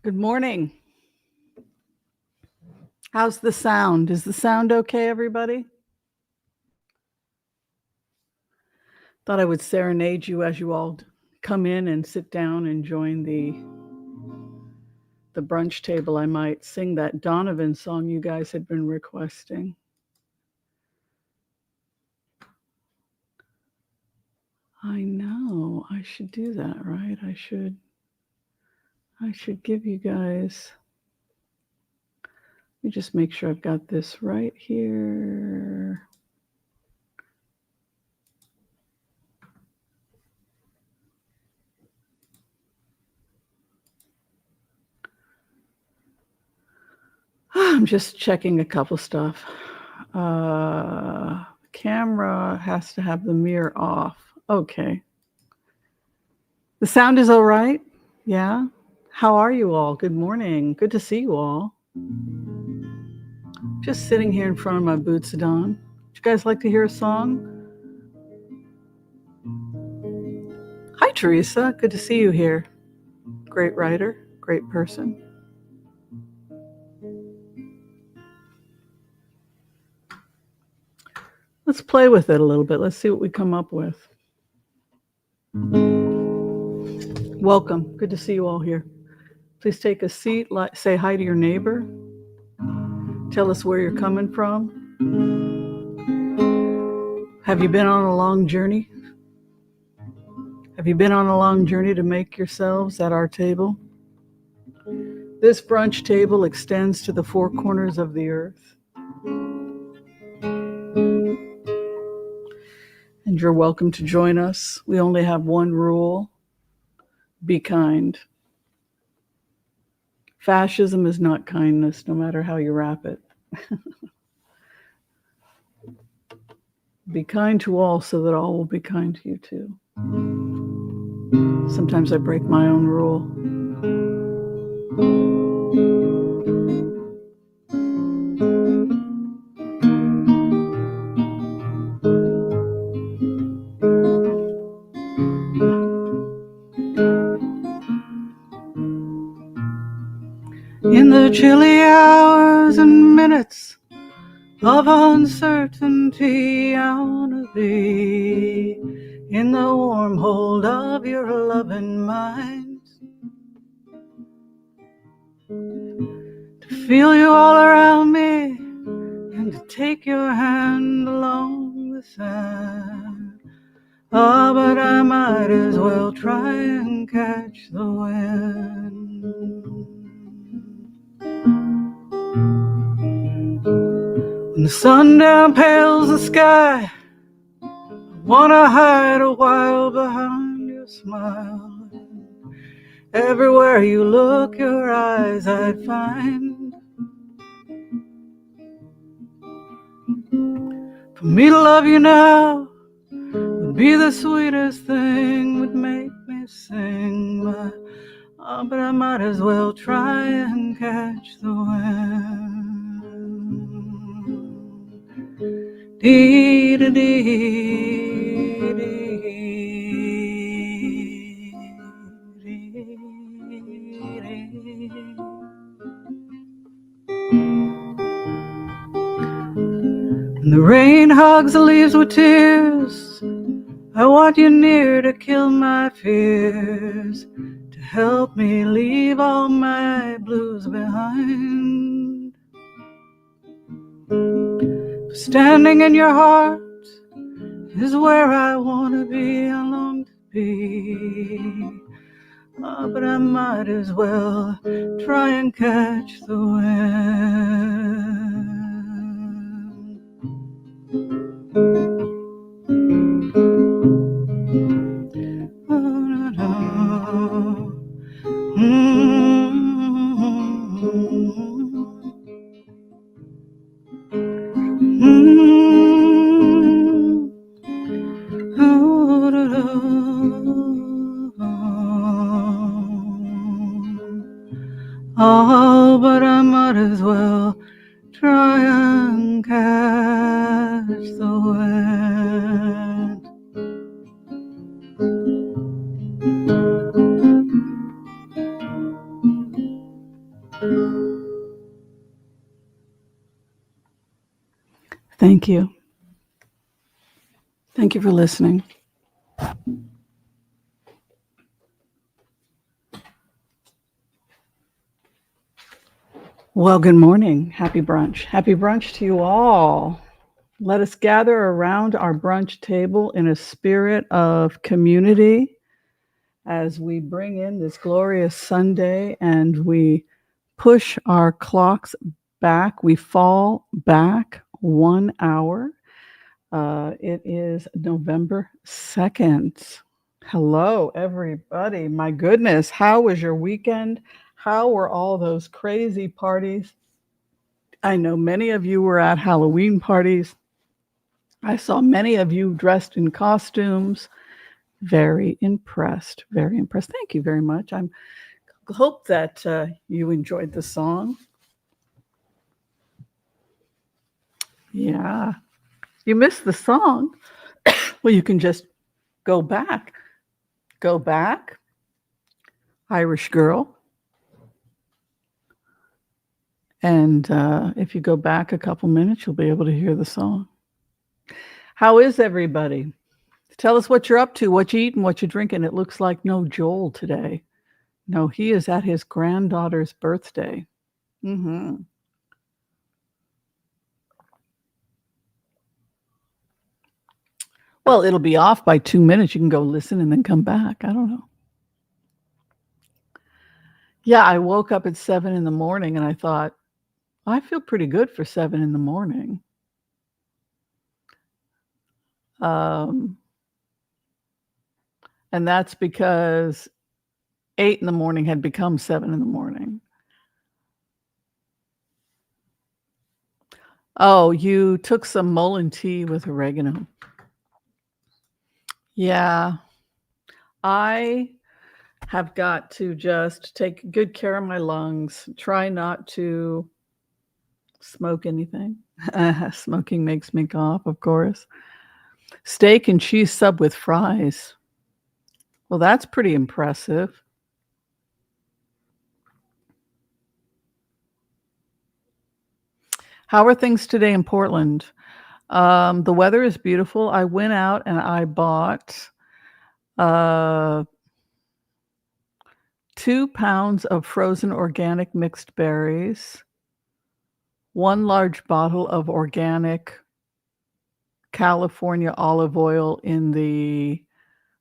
Good morning. How's the sound? Is the sound okay, everybody? Thought I would serenade you as you all come in and sit down and join the brunch table. I might sing that Donovan song you guys had been requesting. I know, I should do that, right? I should give you guys, let me just make sure I've got this right here. I'm just checking a couple stuff. Camera has to have the mirror off. Okay. The sound is all right? Yeah? How are you all? Good morning. Good to see you all. Just sitting here in front of my boots on. Would you guys like to hear a song? Hi, Teresa. Good to see you here. Great writer, great person. Let's play with it a little bit. Let's see what we come up with. Welcome. Good to see you all here. Please take a seat. Say hi to your neighbor. Tell us where you're coming from. Have you been on a long journey? Have you been on a long journey to make yourselves at our table? This brunch table extends to the four corners of the earth. And you're welcome to join us. We only have one rule: be kind. Fascism is not kindness, no matter how you wrap it. Be kind to all so that all will be kind to you too. Sometimes I break my own rule. In the chilly hours and minutes of uncertainty, I wanna be in the warm hold of your loving mind, to feel you all around me and to take your hand along the sand. Oh, but I might as well try and catch the wind. When the sundown pales the sky, I wanna hide a while behind your smile. Everywhere you look, your eyes I'd find. For me to love you now would be the sweetest thing, would make me sing. But I might as well try and catch the wind. When the rain hugs the leaves with tears, I want you near to kill my fears, to help me leave all my blues behind. Standing in your heart is where I want to be, I long to be. But I might as well try and catch the wind. Oh, but I might as well try and catch the wind. Thank you. Thank you for listening. Well, good morning. Happy brunch. Happy brunch to you all. Let us gather around our brunch table in a spirit of community as we bring in this glorious Sunday and we push our clocks back. We fall back 1 hour. It is November 2nd. Hello, everybody. My goodness, how was your weekend? How were all those crazy parties? I know many of you were at Halloween parties. I saw many of you dressed in costumes. Very impressed. Very impressed. Thank you very much. I hope that you enjoyed the song. Yeah. You missed the song. Well, you can just go back. Go back. Irish Girl. And if you go back a couple minutes, you'll be able to hear the song. How is everybody? Tell us what you're up to, what you eat, and what you're drinking. It looks like no Joel today. No, he is at his granddaughter's birthday. Mm-hmm. Well, it'll be off by 2 minutes. You can go listen and then come back. I don't know. Yeah, I woke up at 7 in the morning and I thought, I feel pretty good for 7 in the morning. And that's because 8 in the morning had become 7 in the morning. Oh, you took some mullein tea with oregano. Yeah. I have got to just take good care of my lungs, try not to smoke anything. Smoking makes me cough, of course. Steak and cheese sub with fries. Well, that's pretty impressive. How are things today in Portland? The weather is beautiful. I went out and I bought 2 pounds of frozen organic mixed berries, 1 large bottle of organic California olive oil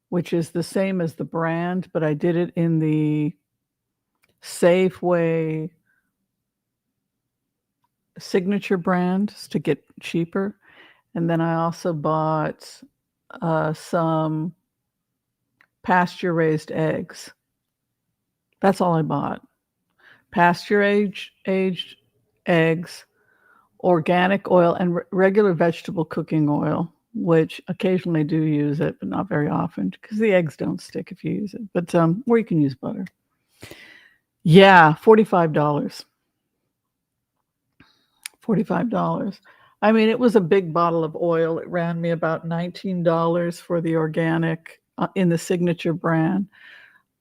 which is the same as the brand, but I did it in the Safeway signature brand to get cheaper. And then I also bought some pasture-raised eggs. That's all I bought. Pasture-aged eggs, organic oil, and regular vegetable cooking oil, which occasionally I do use it, but not very often because the eggs don't stick if you use it. But or you can use butter. Yeah, $45. $45. I mean, it was a big bottle of oil. It ran me about $19 for the organic in the signature brand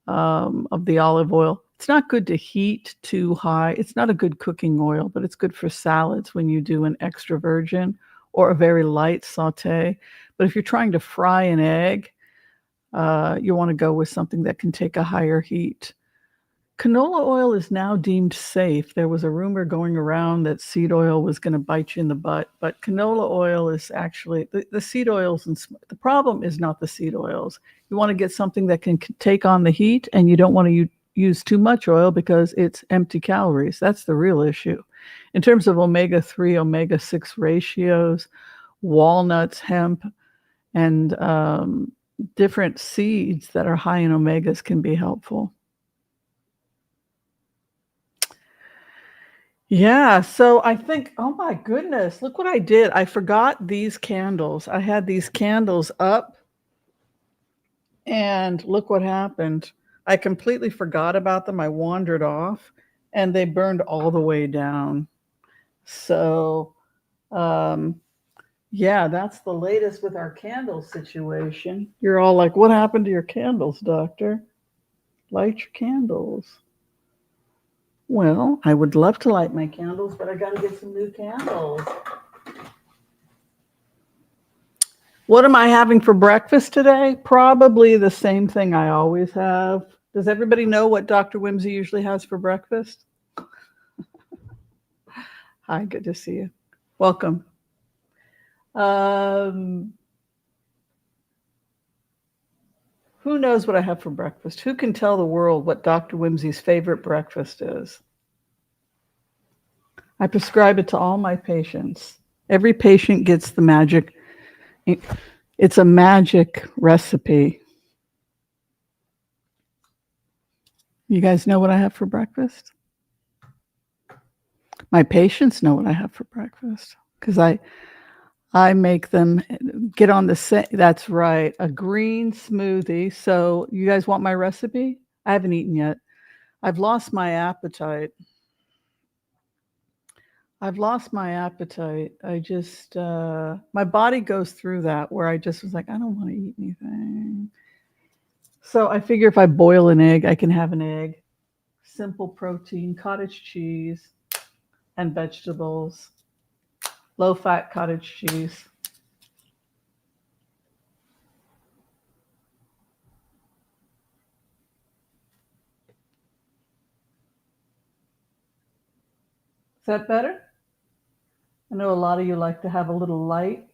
of the olive oil. It's not good to heat too high. It's not a good cooking oil, but it's good for salads when you do an extra virgin or a very light saute. But if you're trying to fry an egg, you want to go with something that can take a higher heat. Canola oil is now deemed safe. There was a rumor going around that seed oil was going to bite you in the butt, but canola oil is actually the seed oils. And the problem is not the seed oils. You want to get something that can take on the heat, and you don't want to use too much oil because it's empty calories. That's the real issue. In terms of omega-3, omega-6 ratios, walnuts, hemp, and different seeds that are high in omegas can be helpful. Yeah, so I think, oh my goodness, look what I did. I forgot these candles. I had these candles up, and look what happened. I completely forgot about them. I wandered off, and they burned all the way down. So, yeah, that's the latest with our candle situation. You're all like, what happened to your candles, doctor? Light your candles. Well, I would love to light my candles, but I got to get some new candles. What am I having for breakfast today? Probably the same thing I always have. Does everybody know what Dr. Whimsy usually has for breakfast? Hi, good to see you. Welcome. Who knows what I have for breakfast? Who can tell the world what Dr. Whimsy's favorite breakfast is? I prescribe it to all my patients. Every patient gets the magic. It's a magic recipe. You guys know what I have for breakfast? My patients know what I have for breakfast because I make them get on the same. That's right, a green smoothie. So you guys want my recipe? I haven't eaten yet. I've lost my appetite. I just, my body goes through that where I just was like, I don't want to eat anything. So I figure if I boil an egg, I can have an egg. Simple protein, cottage cheese, and vegetables. Low fat cottage cheese. Is that better? I know a lot of you like to have a little light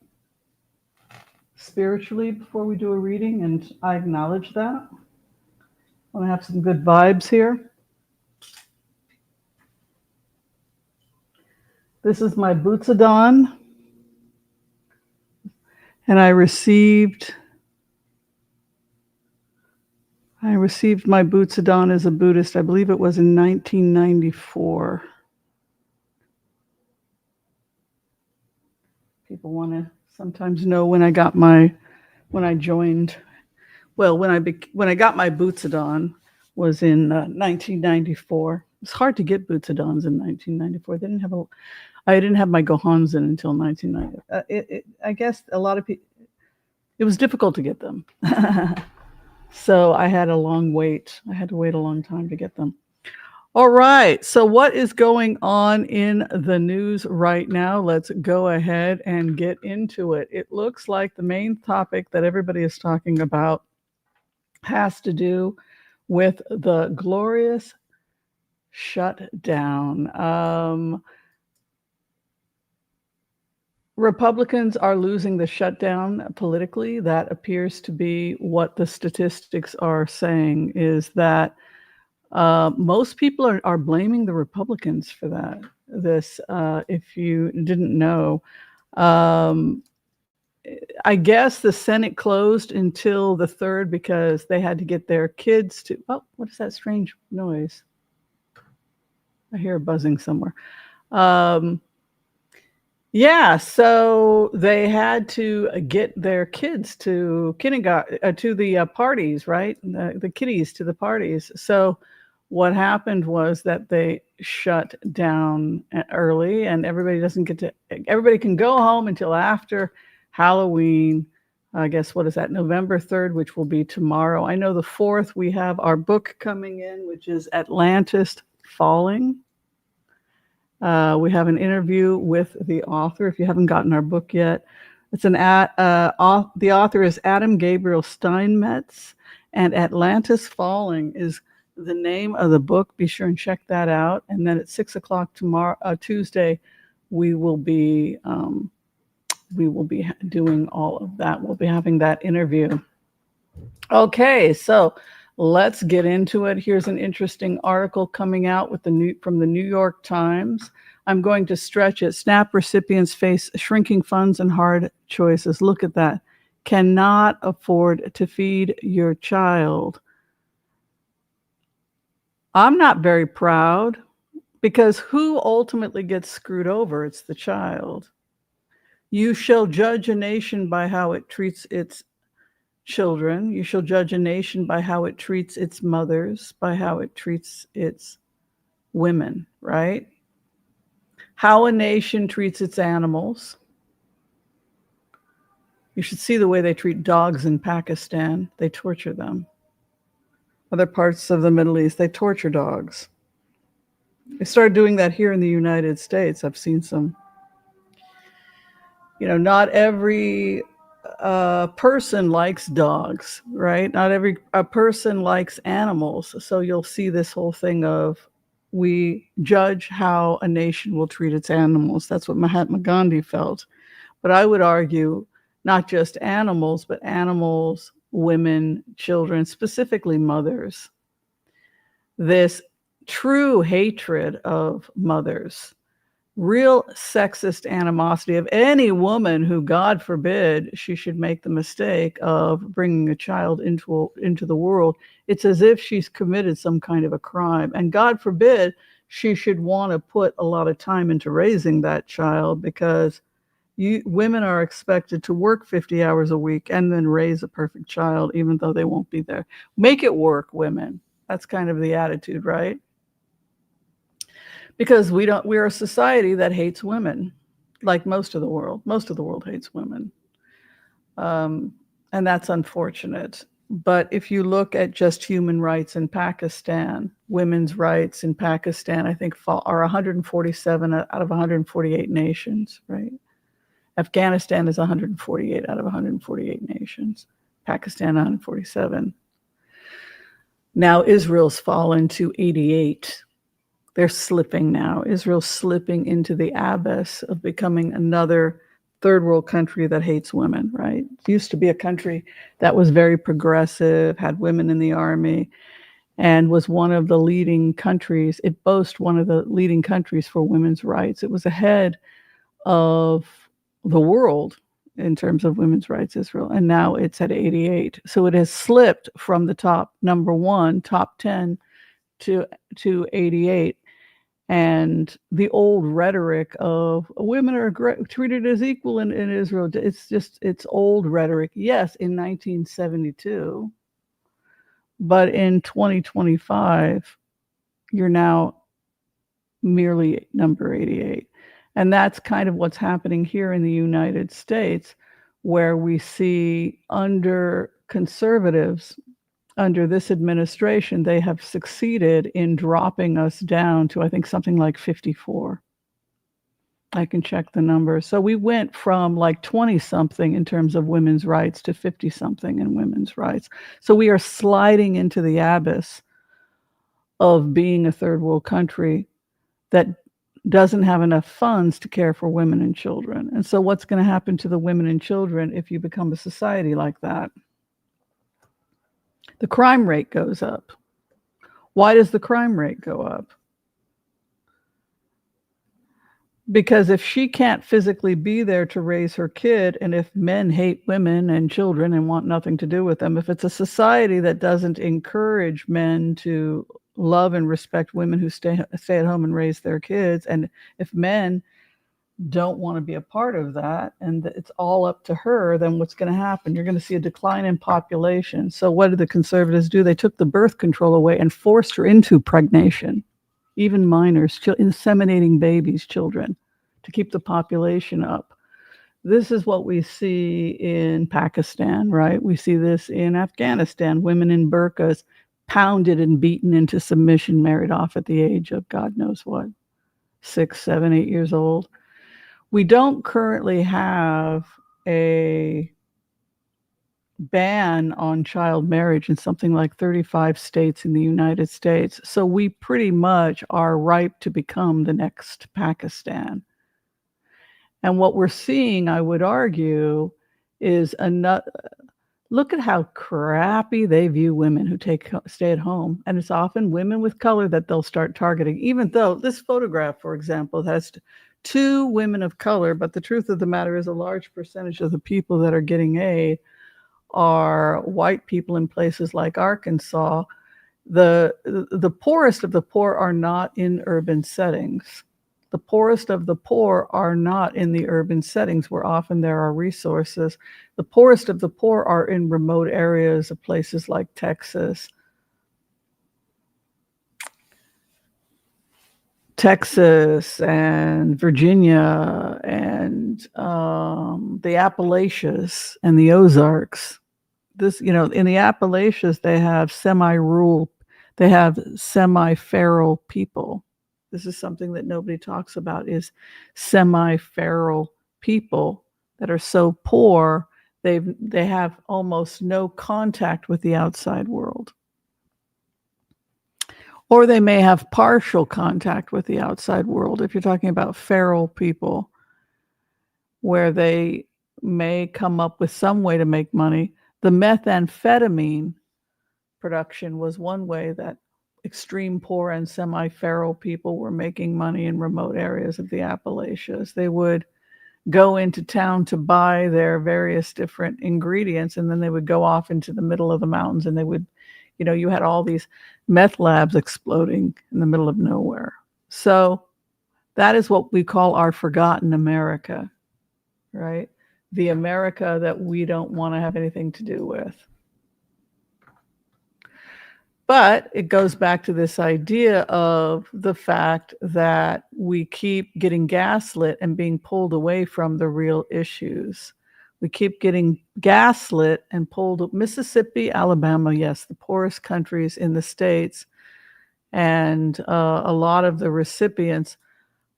spiritually before we do a reading, and I acknowledge that. I want to have some good vibes here. This is my Butsudan, and I received my Butsudan as a Buddhist. I believe it was in 1994. People want to sometimes know when I got when I got my Butsudan was in 1994. It's hard to get Butsudans in 1994. I didn't have my Gohonzon until 1990. I guess a lot of people, it was difficult to get them. So I had a long wait. I had to wait a long time to get them. All right. So what is going on in the news right now? Let's go ahead and get into it. It looks like the main topic that everybody is talking about has to do with the glorious shutdown. Republicans are losing the shutdown politically. That appears to be what the statistics are saying, is that most people are blaming the Republicans for that. If you didn't know, I guess the Senate closed until the 3rd because they had to get their kids to. Oh, what is that strange noise? I hear a buzzing somewhere. Yeah, so they had to get their kids to kindergarten, to the parties, right? The kiddies to the parties. So what happened was that they shut down early, and everybody can go home until after Halloween. I guess, what is that, November 3rd, which will be tomorrow. I know the 4th, we have our book coming in, which is Atlantis Falling. We have an interview with the author. If you haven't gotten our book yet, the author is Adam Gabriel Steinmetz, and Atlantis Falling is the name of the book. Be sure and check that out. And then at 6:00 tomorrow, Tuesday, we will be doing all of that. We'll be having that interview. Okay, so let's get into it. Here's an interesting article coming out from the New York Times. I'm going to stretch it. SNAP recipients face shrinking funds and hard choices. Look at that. Cannot afford to feed your child. I'm not very proud, because who ultimately gets screwed over? It's the child. You shall judge a nation by how it treats its children. You shall judge a nation by how it treats its mothers, by how it treats its women, right? How a nation treats its animals. You should see the way they treat dogs in Pakistan. They torture them. Other parts of the Middle East, they torture dogs. They started doing that here in the United States. I've seen some, not every person likes dogs, right? Not every a person likes animals. So you'll see this whole thing of we judge how a nation will treat its animals. That's what Mahatma Gandhi felt. But I would argue not just animals, but animals, women, children, specifically mothers. This true hatred of mothers, real sexist animosity of any woman who, God forbid, she should make the mistake of bringing a child into the world. It's as if she's committed some kind of a crime. And God forbid she should want to put a lot of time into raising that child, because women are expected to work 50 hours a week and then raise a perfect child, even though they won't be there. Make it work, women. That's kind of the attitude, right? Because we're a society that hates women, like most of the world. Most of the world hates women. And that's unfortunate. But if you look at just human rights in Pakistan, women's rights in Pakistan, I think are 147 out of 148 nations, right? Afghanistan is 148 out of 148 nations. Pakistan, 147. Now Israel's fallen to 88. They're slipping now. Israel's slipping into the abyss of becoming another third world country that hates women, right? It used to be a country that was very progressive, had women in the army, and was one of the leading countries. It boasts one of the leading countries for women's rights. It was ahead of the world in terms of women's rights, Israel, and now it's at 88. So it has slipped from the top 10 to 88. And the old rhetoric of women are treated as equal in Israel, it's old rhetoric. Yes, in 1972, but in 2025, you're now merely number 88. And that's kind of what's happening here in the United States, where we see under conservatives, under this administration, they have succeeded in dropping us down to, I think, something like 54. I can check the numbers. So we went from like 20 something in terms of women's rights to 50 something in women's rights. So we are sliding into the abyss of being a third world country that doesn't have enough funds to care for women and children. And so what's going to happen to the women and children if you become a society like that? The crime rate goes up. Why does the crime rate go up? Because if she can't physically be there to raise her kid, and if men hate women and children and want nothing to do with them, if it's a society that doesn't encourage men to love and respect women who stay at home and raise their kids, and if men don't want to be a part of that and it's all up to her, then what's going to happen? You're going to see a decline in population. So what did the conservatives do? They took the birth control away and forced her into pregnation, even minors, inseminating babies, children, to keep the population up. This is what we see in Pakistan, right? We see this in Afghanistan, women in burqas pounded and beaten into submission, married off at the age of God knows what, 6, 7, 8 years old. We don't currently have a ban on child marriage in something like 35 states in the United States. So we pretty much are ripe to become the next Pakistan. And what we're seeing, I would argue, is look at how crappy they view women who stay at home. And it's often women with color that they'll start targeting, even though this photograph, for example, has 2 women of color. But the truth of the matter is a large percentage of the people that are getting aid are white people in places like Arkansas. The poorest of the poor are not in urban settings. The poorest of the poor are not in the urban settings where often there are resources. The poorest of the poor are in remote areas of places like Texas and Virginia and the Appalachians and the Ozarks. In the Appalachians, they have semi-feral people. this is something that nobody talks about, is semi-feral people that are so poor they have almost no contact with the outside world. Or they may have partial contact with the outside world, if you're talking about feral people, where they may come up with some way to make money. The methamphetamine production was one way that extreme poor and semi-feral people were making money in remote areas of the Appalachians. They would go into town to buy their various different ingredients, and then they would go off into the middle of the mountains, and they would, you had all these meth labs exploding in the middle of nowhere. So that is what we call our forgotten America, right? The America that we don't want to have anything to do with. But it goes back to this idea of the fact that we keep getting gaslit and being pulled away from the real issues. We keep getting gaslit and pulled. Mississippi, Alabama, yes, the poorest countries in the States. And a lot of the recipients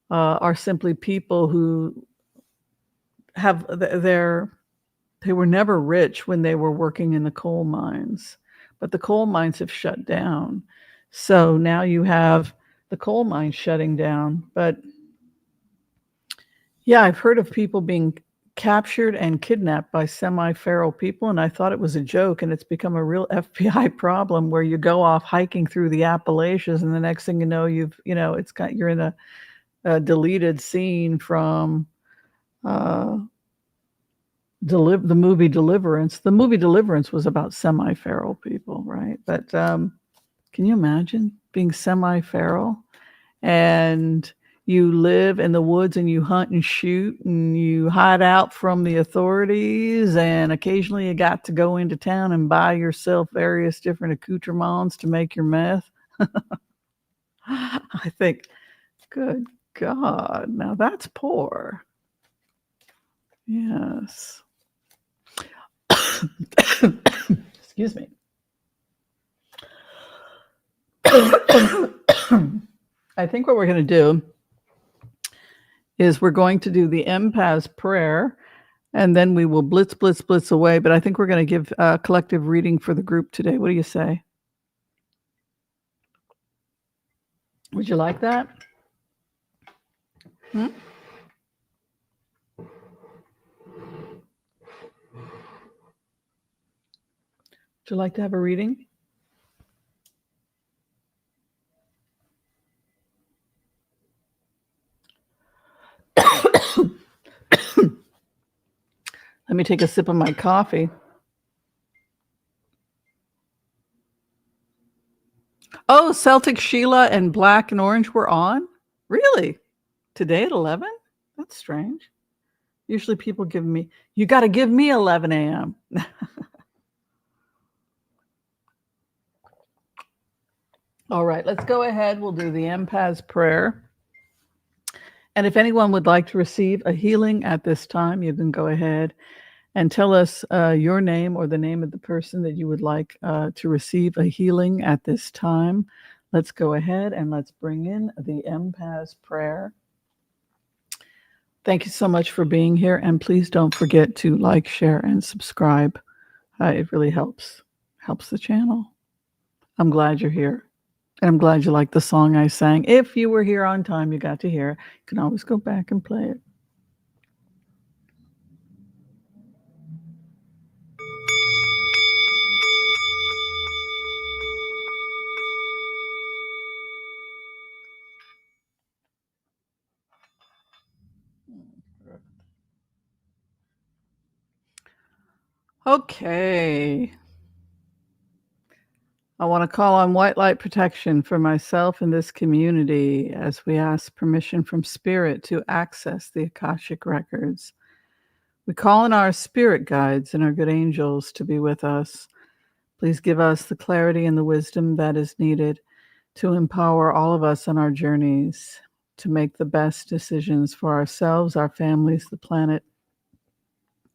are simply people who have they were never rich when they were working in the coal mines. But the coal mines have shut down. So now you have the coal mines shutting down. But yeah, I've heard of people being captured and kidnapped by semi-feral people, and I thought it was a joke, and it's become a real FBI problem where you go off hiking through the Appalachians, and the next thing you know, you're in a deleted scene from the movie Deliverance. The movie Deliverance was about semi-feral people, right? But can you imagine being semi-feral and you live in the woods and you hunt and shoot and you hide out from the authorities, and occasionally you got to go into town and buy yourself various different accoutrements to make your meth? I think, good God, now that's poor. Yes. Excuse me. I think what we're going to do is we're going to do the empath's prayer, and then we will blitz away. But I think we're going to give a collective reading for the group today. What do you say? Would you like that? Would you like to have a reading? Let me take a sip of my coffee. Oh, Celtic Sheila and Black and Orange were on? Really? Today at 11? That's strange. Usually people give me, you got to give me 11 a.m. All right, let's go ahead. We'll do the empath's prayer. And if anyone would like to receive a healing at this time, you can go ahead and tell us your name or the name of the person that you would like to receive a healing at this time. Let's go ahead and let's bring in the empath's prayer. Thank you so much for being here. And please don't forget to like, share, and subscribe. It really helps the channel. I'm glad you're here. And I'm glad you liked the song I sang. If you were here on time, you got to hear it. You can always go back and play it. Okay. I want to call on white light protection for myself and this community as we ask permission from Spirit to access the Akashic records. We call on our spirit guides and our good angels to be with us. Please give us the clarity and the wisdom that is needed to empower all of us on our journeys to make the best decisions for ourselves, our families, the planet,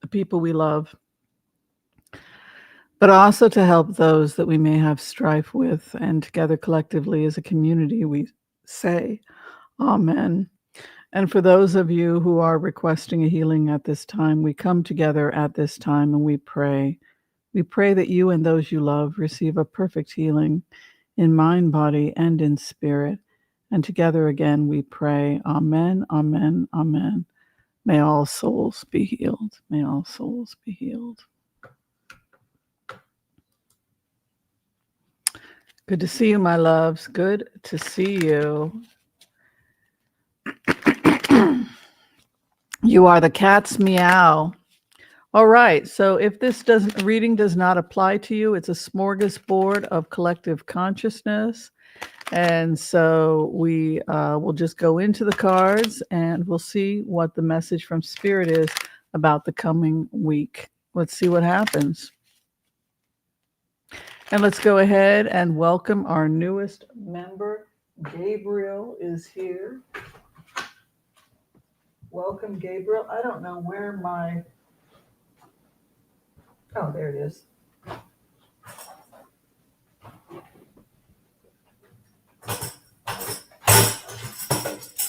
the people we love, but also to help those that we may have strife with. And together collectively as a community, we say amen. And for those of you who are requesting a healing at this time, we come together at this time and we pray. We pray that you and those you love receive a perfect healing in mind, body, and in spirit. And together again we pray, amen, amen, amen. May all souls be healed. May all souls be healed. Good to see you, my loves. Good to see you. You are the cat's meow. All right. So if this reading does not apply to you, it's a smorgasbord of collective consciousness. And so we will just go into the cards and we'll see what the message from Spirit is about the coming week. Let's see what happens. And let's go ahead and welcome our newest member. Gabriel is here. Welcome, Gabriel. I don't know where my... Oh, there it is.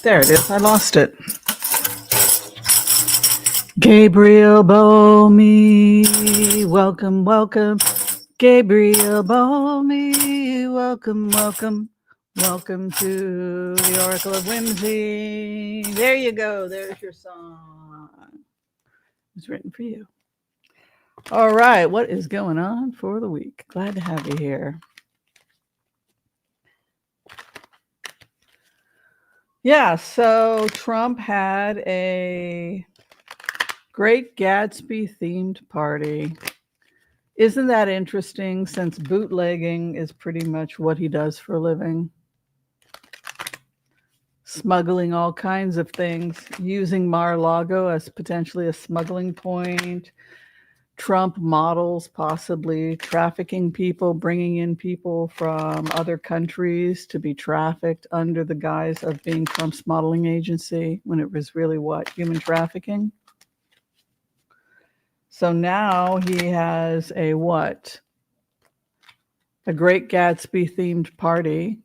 There it is. I lost it. Gabriel Bomi, welcome, welcome. Gabriel Bomi, welcome, welcome. Welcome to the Oracle of Whimsy. There you go. There's your song. It's written for you. All right. What is going on for the week? Glad to have you here. Yeah, so Trump had a Great Gatsby themed party. Isn't that interesting, since bootlegging is pretty much what he does for a living? Smuggling all kinds of things, using Mar-a-Lago as potentially a smuggling point. Trump models possibly trafficking people, bringing in people from other countries to be trafficked under the guise of being Trump's modeling agency, when it was really what? Human trafficking? So now he has a what? A Great Gatsby themed party.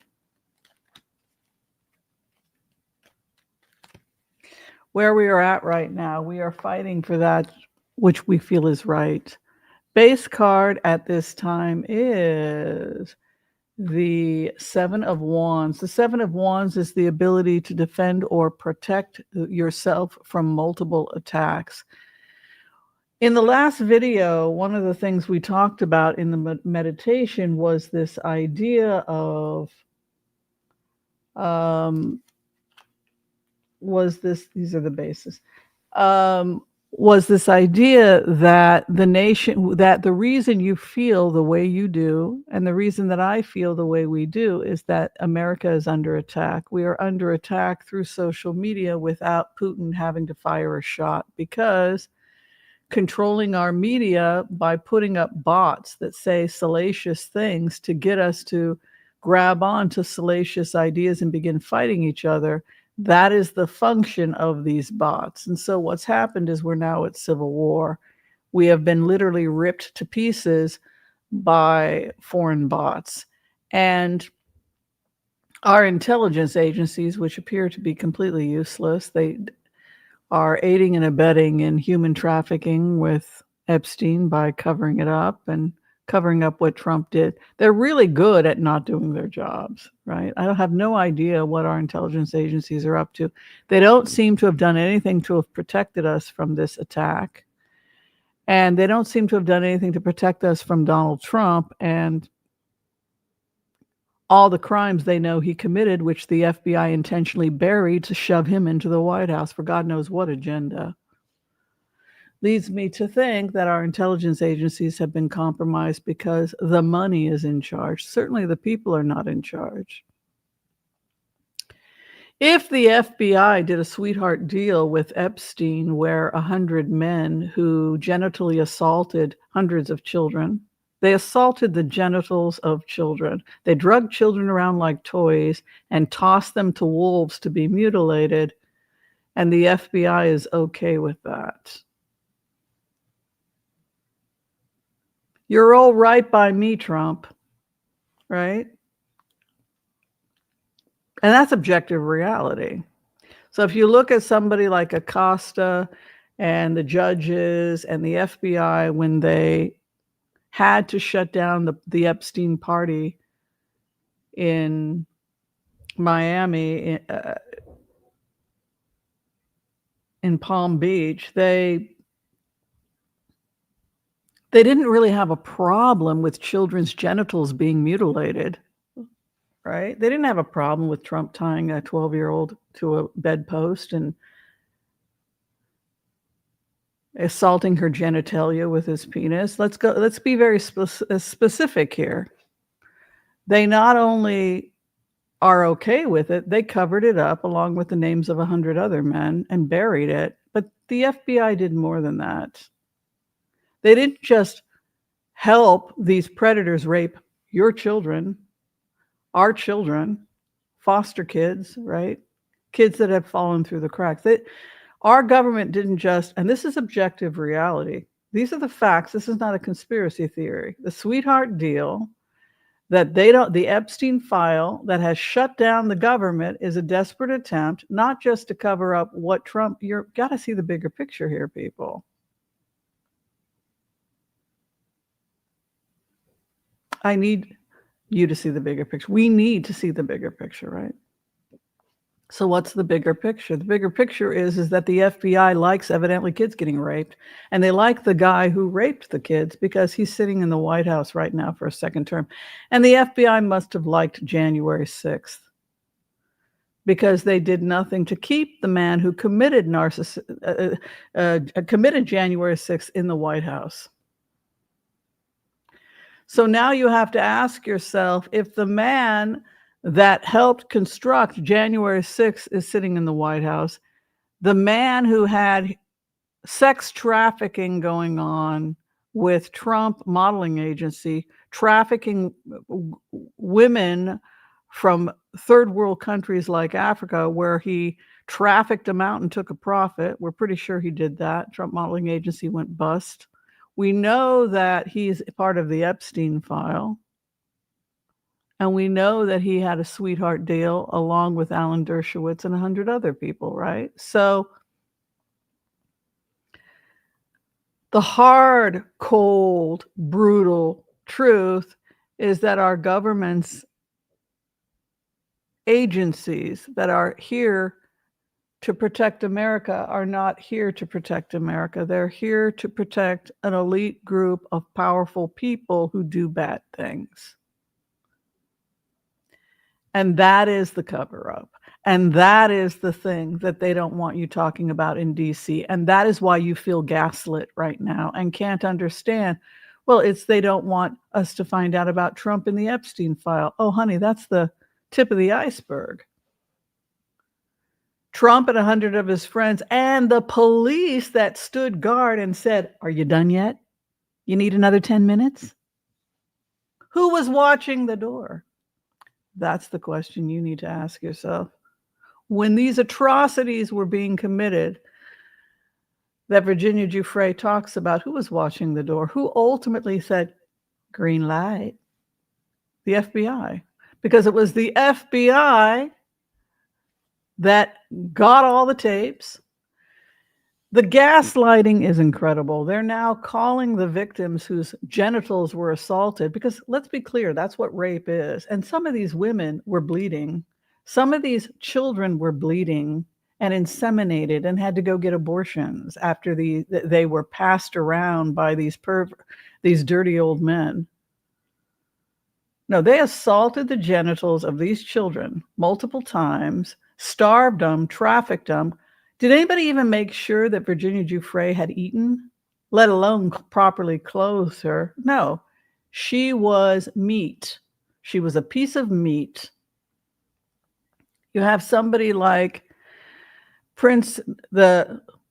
Where we are at right now, we are fighting for that which we feel is right. Base card at this time is the Seven of Wands. The Seven of Wands is the ability to defend or protect yourself from multiple attacks. In the last video, one of the things we talked about in the meditation was this idea of these are the bases, was this idea that the reason you feel the way you do, and the reason that I feel the way we do, is that America is under attack. We are under attack through social media without Putin having to fire a shot, because controlling our media by putting up bots that say salacious things to get us to grab on to salacious ideas and begin fighting each other. That is the function of these bots. And so what's happened is we're now at civil war. We have been literally ripped to pieces by foreign bots. And our intelligence agencies, which appear to be completely useless, they are aiding and abetting in human trafficking with Epstein by covering it up and covering up what Trump did. They're really good at not doing their jobs, right? I have no idea what our intelligence agencies are up to. They don't seem to have done anything to have protected us from this attack. And they don't seem to have done anything to protect us from Donald Trump and all the crimes they know he committed, which the FBI intentionally buried to shove him into the White House for God knows what agenda. Leads me to think that our intelligence agencies have been compromised because the money is in charge. Certainly the people are not in charge. If the FBI did a sweetheart deal with Epstein, where 100 men who genitally assaulted hundreds of children, they assaulted the genitals of children. They drug children around like toys and tossed them to wolves to be mutilated. And the FBI is okay with that. You're all right by me, Trump, right? And that's objective reality. So if you look at somebody like Acosta and the judges and the FBI when they had to shut down the Epstein party in Miami, in Palm Beach, they didn't really have a problem with children's genitals being mutilated, right? They didn't have a problem with Trump tying a 12-year-old to a bedpost and assaulting her genitalia with his penis. Let's be very specific here. They not only are okay with it, they covered it up along with the names of 100 other men and buried it. But the FBI did more than that. They didn't just help these predators rape your children, our children, foster kids, right? Kids that have fallen through the cracks. Our government didn't just, and this is objective reality. These are the facts. This is not a conspiracy theory. The sweetheart deal that the Epstein file that has shut down the government is a desperate attempt, not just to cover up what Trump, you've got to see the bigger picture here, people. I need you to see the bigger picture. We need to see the bigger picture, right? So what's the bigger picture? The bigger picture is that the FBI likes evidently kids getting raped, and they like the guy who raped the kids because he's sitting in the White House right now for a second term. And the FBI must have liked January 6th because they did nothing to keep the man who committed committed January 6th in the White House. So now you have to ask yourself, if the man that helped construct January 6th is sitting in the White House, the man who had sex trafficking going on with Trump modeling agency, trafficking women from third world countries like Africa, where he trafficked them out and took a profit. We're pretty sure he did that. Trump modeling agency went bust. We know that he's part of the Epstein file. And we know that he had a sweetheart deal along with Alan Dershowitz and 100 other people, right? So the hard, cold, brutal truth is that our government's agencies that are here to protect America are not here to protect America. They're here to protect an elite group of powerful people who do bad things. And that is the cover-up. And that is the thing that they don't want you talking about in DC. And that is why you feel gaslit right now and can't understand. Well, it's they don't want us to find out about Trump in the Epstein file. Oh, honey, that's the tip of the iceberg. Trump and 100 of his friends and the police that stood guard and said, "Are you done yet? You need another 10 minutes?" Who was watching the door? That's the question you need to ask yourself. When these atrocities were being committed that Virginia Giuffre talks about, who was watching the door? Who ultimately said, green light? The FBI. Because it was the FBI that got all the tapes. The gaslighting is incredible. They're now calling the victims whose genitals were assaulted, because let's be clear, that's what rape is. And some of these women were bleeding. Some of these children were bleeding and inseminated and had to go get abortions after they were passed around by these dirty old men. No, they assaulted the genitals of these children multiple times, starved them, trafficked them. Did anybody even make sure that Virginia Giuffre had eaten, let alone properly clothe her? No, she was meat. She was a piece of meat. You have somebody like Prince,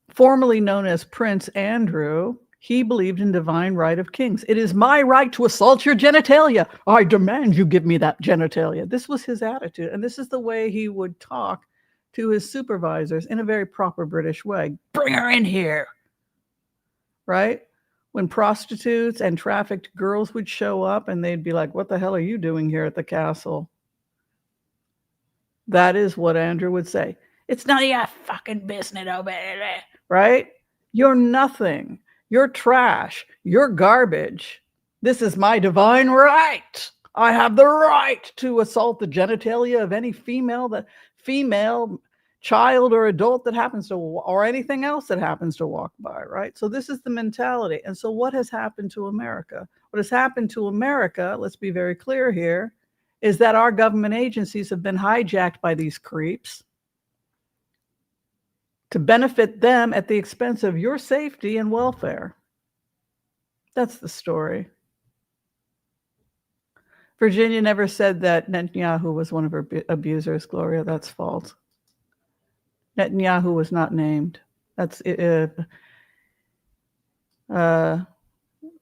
formerly known as Prince Andrew. He believed in divine right of kings. It is my right to assault your genitalia. I demand you give me that genitalia. This was his attitude. And this is the way he would talk to his supervisors in a very proper British way. Bring her in here, right? When prostitutes and trafficked girls would show up and they'd be like, what the hell are you doing here at the castle? That is what Andrew would say. It's none of your fucking business, right? You're nothing. You're trash. You're garbage. This is my divine right. I have the right to assault the genitalia of any female child or adult that happens to, or anything else that happens to walk by, right? So this is the mentality. And so what has happened to America? What has happened to America, let's be very clear here, is that our government agencies have been hijacked by these creeps to benefit them at the expense of your safety and welfare. That's the story. Virginia never said that Netanyahu was one of her abusers, Gloria. That's false. Netanyahu was not named. That's I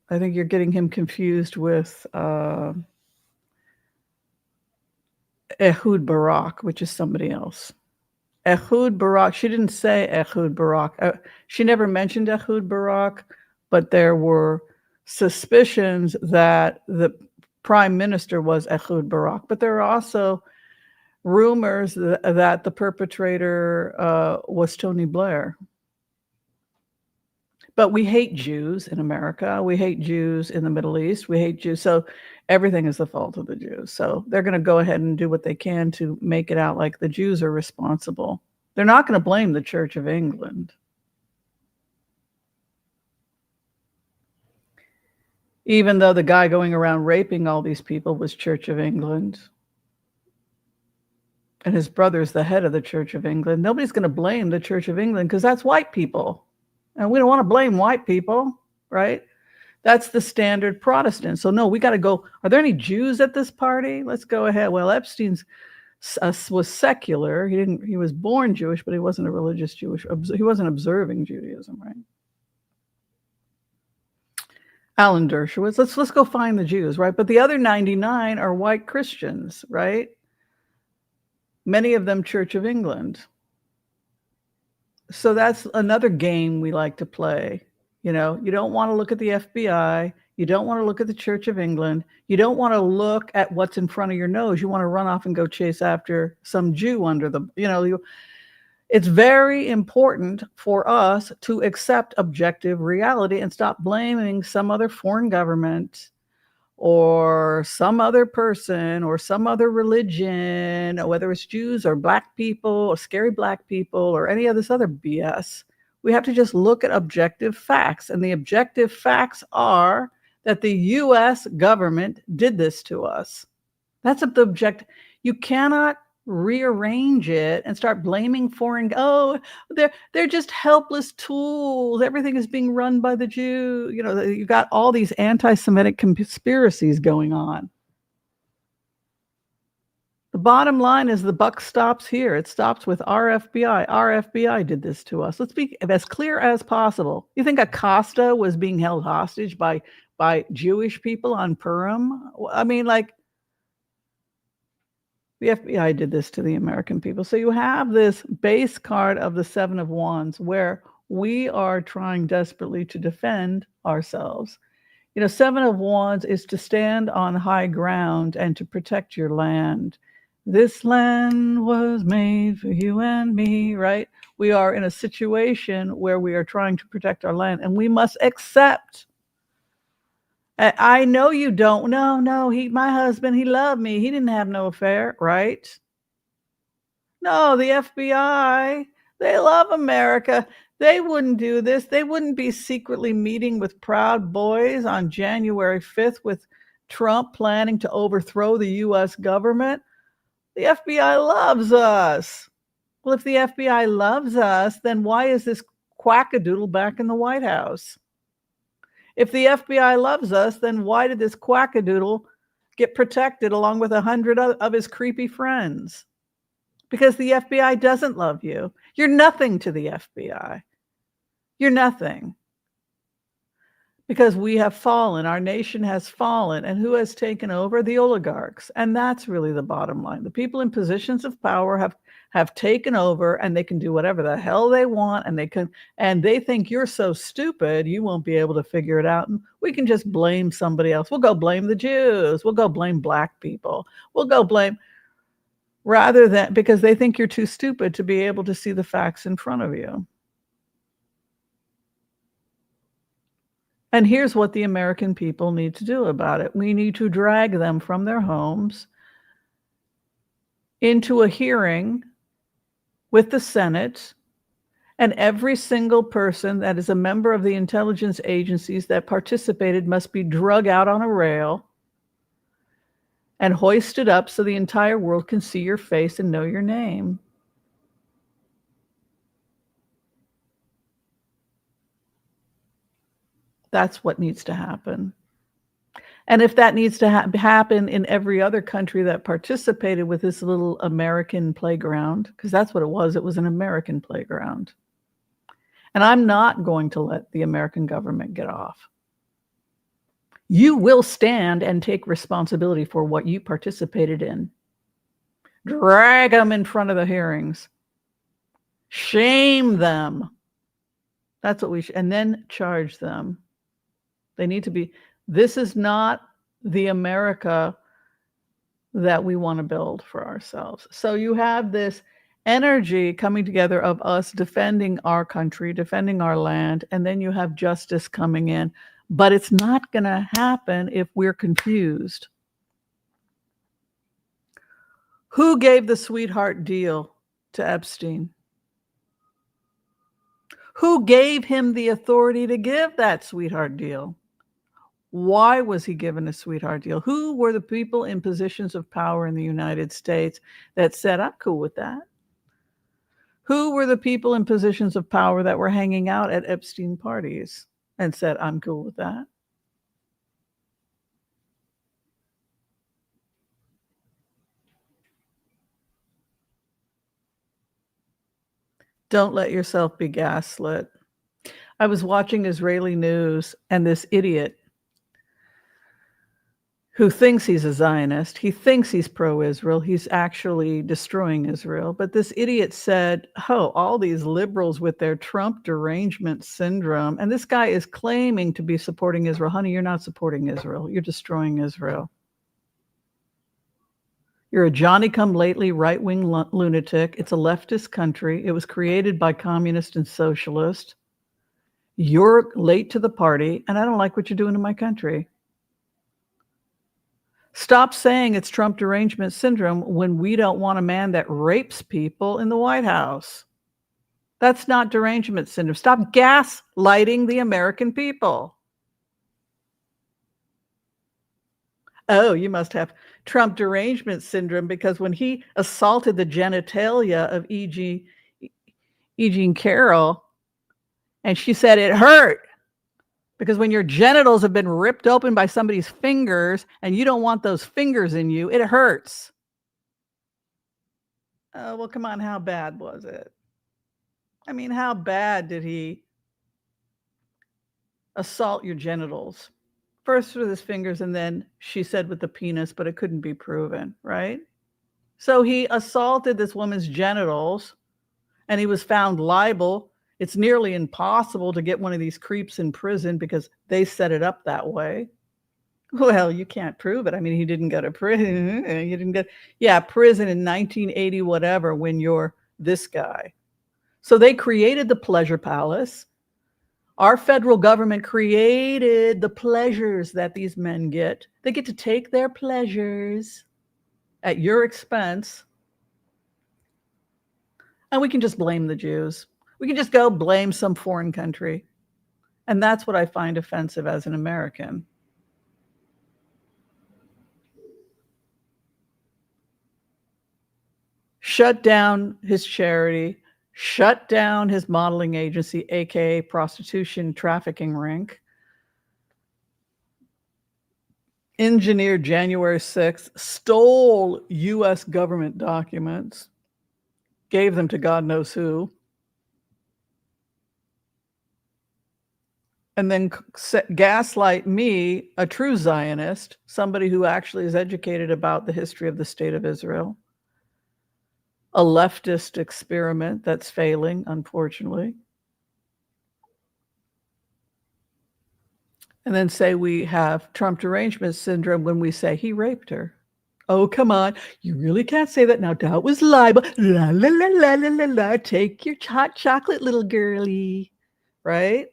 think you're getting him confused with Ehud Barak, which is somebody else. Ehud Barak, she didn't say Ehud Barak. She never mentioned Ehud Barak, but there were suspicions that the prime minister was Ehud Barak. But there are also rumors that the perpetrator was Tony Blair. But we hate Jews in America. We hate Jews in the Middle East. We hate Jews. So everything is the fault of the Jews. So they're going to go ahead and do what they can to make it out like the Jews are responsible. They're not going to blame the Church of England. Even though the guy going around raping all these people was Church of England. And his brother's the head of the Church of England. Nobody's going to blame the Church of England because that's white people. And we don't want to blame white people, right? That's the standard Protestant. So no, we got to go. Are there any Jews at this party? Let's go ahead. Well, Epstein was secular. He was born Jewish, but he wasn't a religious Jewish. He wasn't observing Judaism, right? Alan Dershowitz. Let's go find the Jews, right? But the other 99 are white Christians, right? Many of them Church of England. So that's another game we like to play. You know, you don't want to look at the FBI. You don't want to look at the Church of England. You don't want to look at what's in front of your nose. You want to run off and go chase after some Jew under the, it's very important for us to accept objective reality and stop blaming some other foreign government or some other person or some other religion, whether it's Jews or black people or scary black people or any of this other BS. We have to just look at objective facts. And the objective facts are that the U.S. government did this to us. That's the objective. You cannot rearrange it and start blaming foreign. Oh, they're just helpless tools. Everything is being run by the Jew. You've got all these anti-Semitic conspiracies going on. The bottom line is the buck stops here. It stops with our FBI. Our FBI did this to us. Let's be as clear as possible. You think Acosta was being held hostage by Jewish people on Purim? I mean, the FBI did this to the American people. So you have this base card of the Seven of Wands where we are trying desperately to defend ourselves. Seven of Wands is to stand on high ground and to protect your land. This land was made for you and me, right? We are in a situation where we are trying to protect our land and we must accept. I know you don't. No, my husband, he loved me. He didn't have no affair, right? No, the FBI, they love America. They wouldn't do this. They wouldn't be secretly meeting with Proud Boys on January 5th with Trump planning to overthrow the U.S. government. The FBI loves us. Well, if the FBI loves us, then why is this quackadoodle back in the White House? If the FBI loves us, then why did this quackadoodle get protected along with 100 of his creepy friends? Because the FBI doesn't love you. You're nothing to the FBI. You're nothing. Because we have fallen. Our nation has fallen. And who has taken over? The oligarchs. And that's really the bottom line. The people in positions of power have taken over and they can do whatever the hell they want and they think you're so stupid you won't be able to figure it out and we can just blame somebody else. We'll go blame the Jews. We'll go blame black people. We'll go blame rather than because they think you're too stupid to be able to see the facts in front of you. And here's what the American people need to do about it. We need to drag them from their homes into a hearing with the Senate, and every single person that is a member of the intelligence agencies that participated must be drug out on a rail and hoisted up so the entire world can see your face and know your name. That's what needs to happen. And if that needs to happen in every other country that participated with this little American playground, because that's what it was an American playground. And I'm not going to let the American government get off. You will stand and take responsibility for what you participated in. Drag them in front of the hearings. Shame them. That's what we should, and then charge them. They need to be, this is not the America that we want to build for ourselves. So you have this energy coming together of us defending our country, defending our land, and then you have justice coming in. But it's not going to happen if we're confused. Who gave the sweetheart deal to Epstein? Who gave him the authority to give that sweetheart deal? Why was he given a sweetheart deal? Who were the people in positions of power in the United States that said, I'm cool with that? Who were the people in positions of power that were hanging out at Epstein parties and said, I'm cool with that? Don't let yourself be gaslit. I was watching Israeli news, and this idiot who thinks he's a Zionist, he thinks he's pro-Israel, he's actually destroying Israel. But this idiot said, oh, all these liberals with their Trump derangement syndrome, and this guy is claiming to be supporting Israel. Honey, you're not supporting Israel. You're destroying Israel. You're a Johnny-come-lately right-wing lunatic. It's a leftist country. It was created by communists and socialists. You're late to the party, and I don't like what you're doing to my country. Stop saying it's Trump derangement syndrome when we don't want a man that rapes people in the White House. That's not derangement syndrome. Stop gaslighting the American people. Oh, you must have Trump derangement syndrome because when he assaulted the genitalia of E. Jean Carroll, and she said it hurt. Because when your genitals have been ripped open by somebody's fingers and you don't want those fingers in you, it hurts. Oh, well, come on. How bad was it? I mean, how bad did he assault your genitals? First with his fingers, and then she said with the penis, but it couldn't be proven, right? So he assaulted this woman's genitals and he was found liable. It's nearly impossible to get one of these creeps in prison because they set it up that way. Well, you can't prove it. I mean, he didn't go to prison. He didn't get, prison in 1980, whatever, when you're this guy. So they created the pleasure palace. Our federal government created the pleasures that these men get. They get to take their pleasures at your expense. And we can just blame the Jews. We can just go blame some foreign country. And that's what I find offensive as an American. Shut down his charity, shut down his modeling agency, aka prostitution trafficking ring. Engineered January 6th, stole US government documents, gave them to God knows who. And then gaslight me, a true Zionist, somebody who actually is educated about the history of the state of Israel, a leftist experiment that's failing, unfortunately. And then say we have Trump derangement syndrome when we say he raped her. Oh, come on. You really can't say that now. That was libel. La, la, la, la, la, la, la. Take your hot chocolate, little girlie. Right?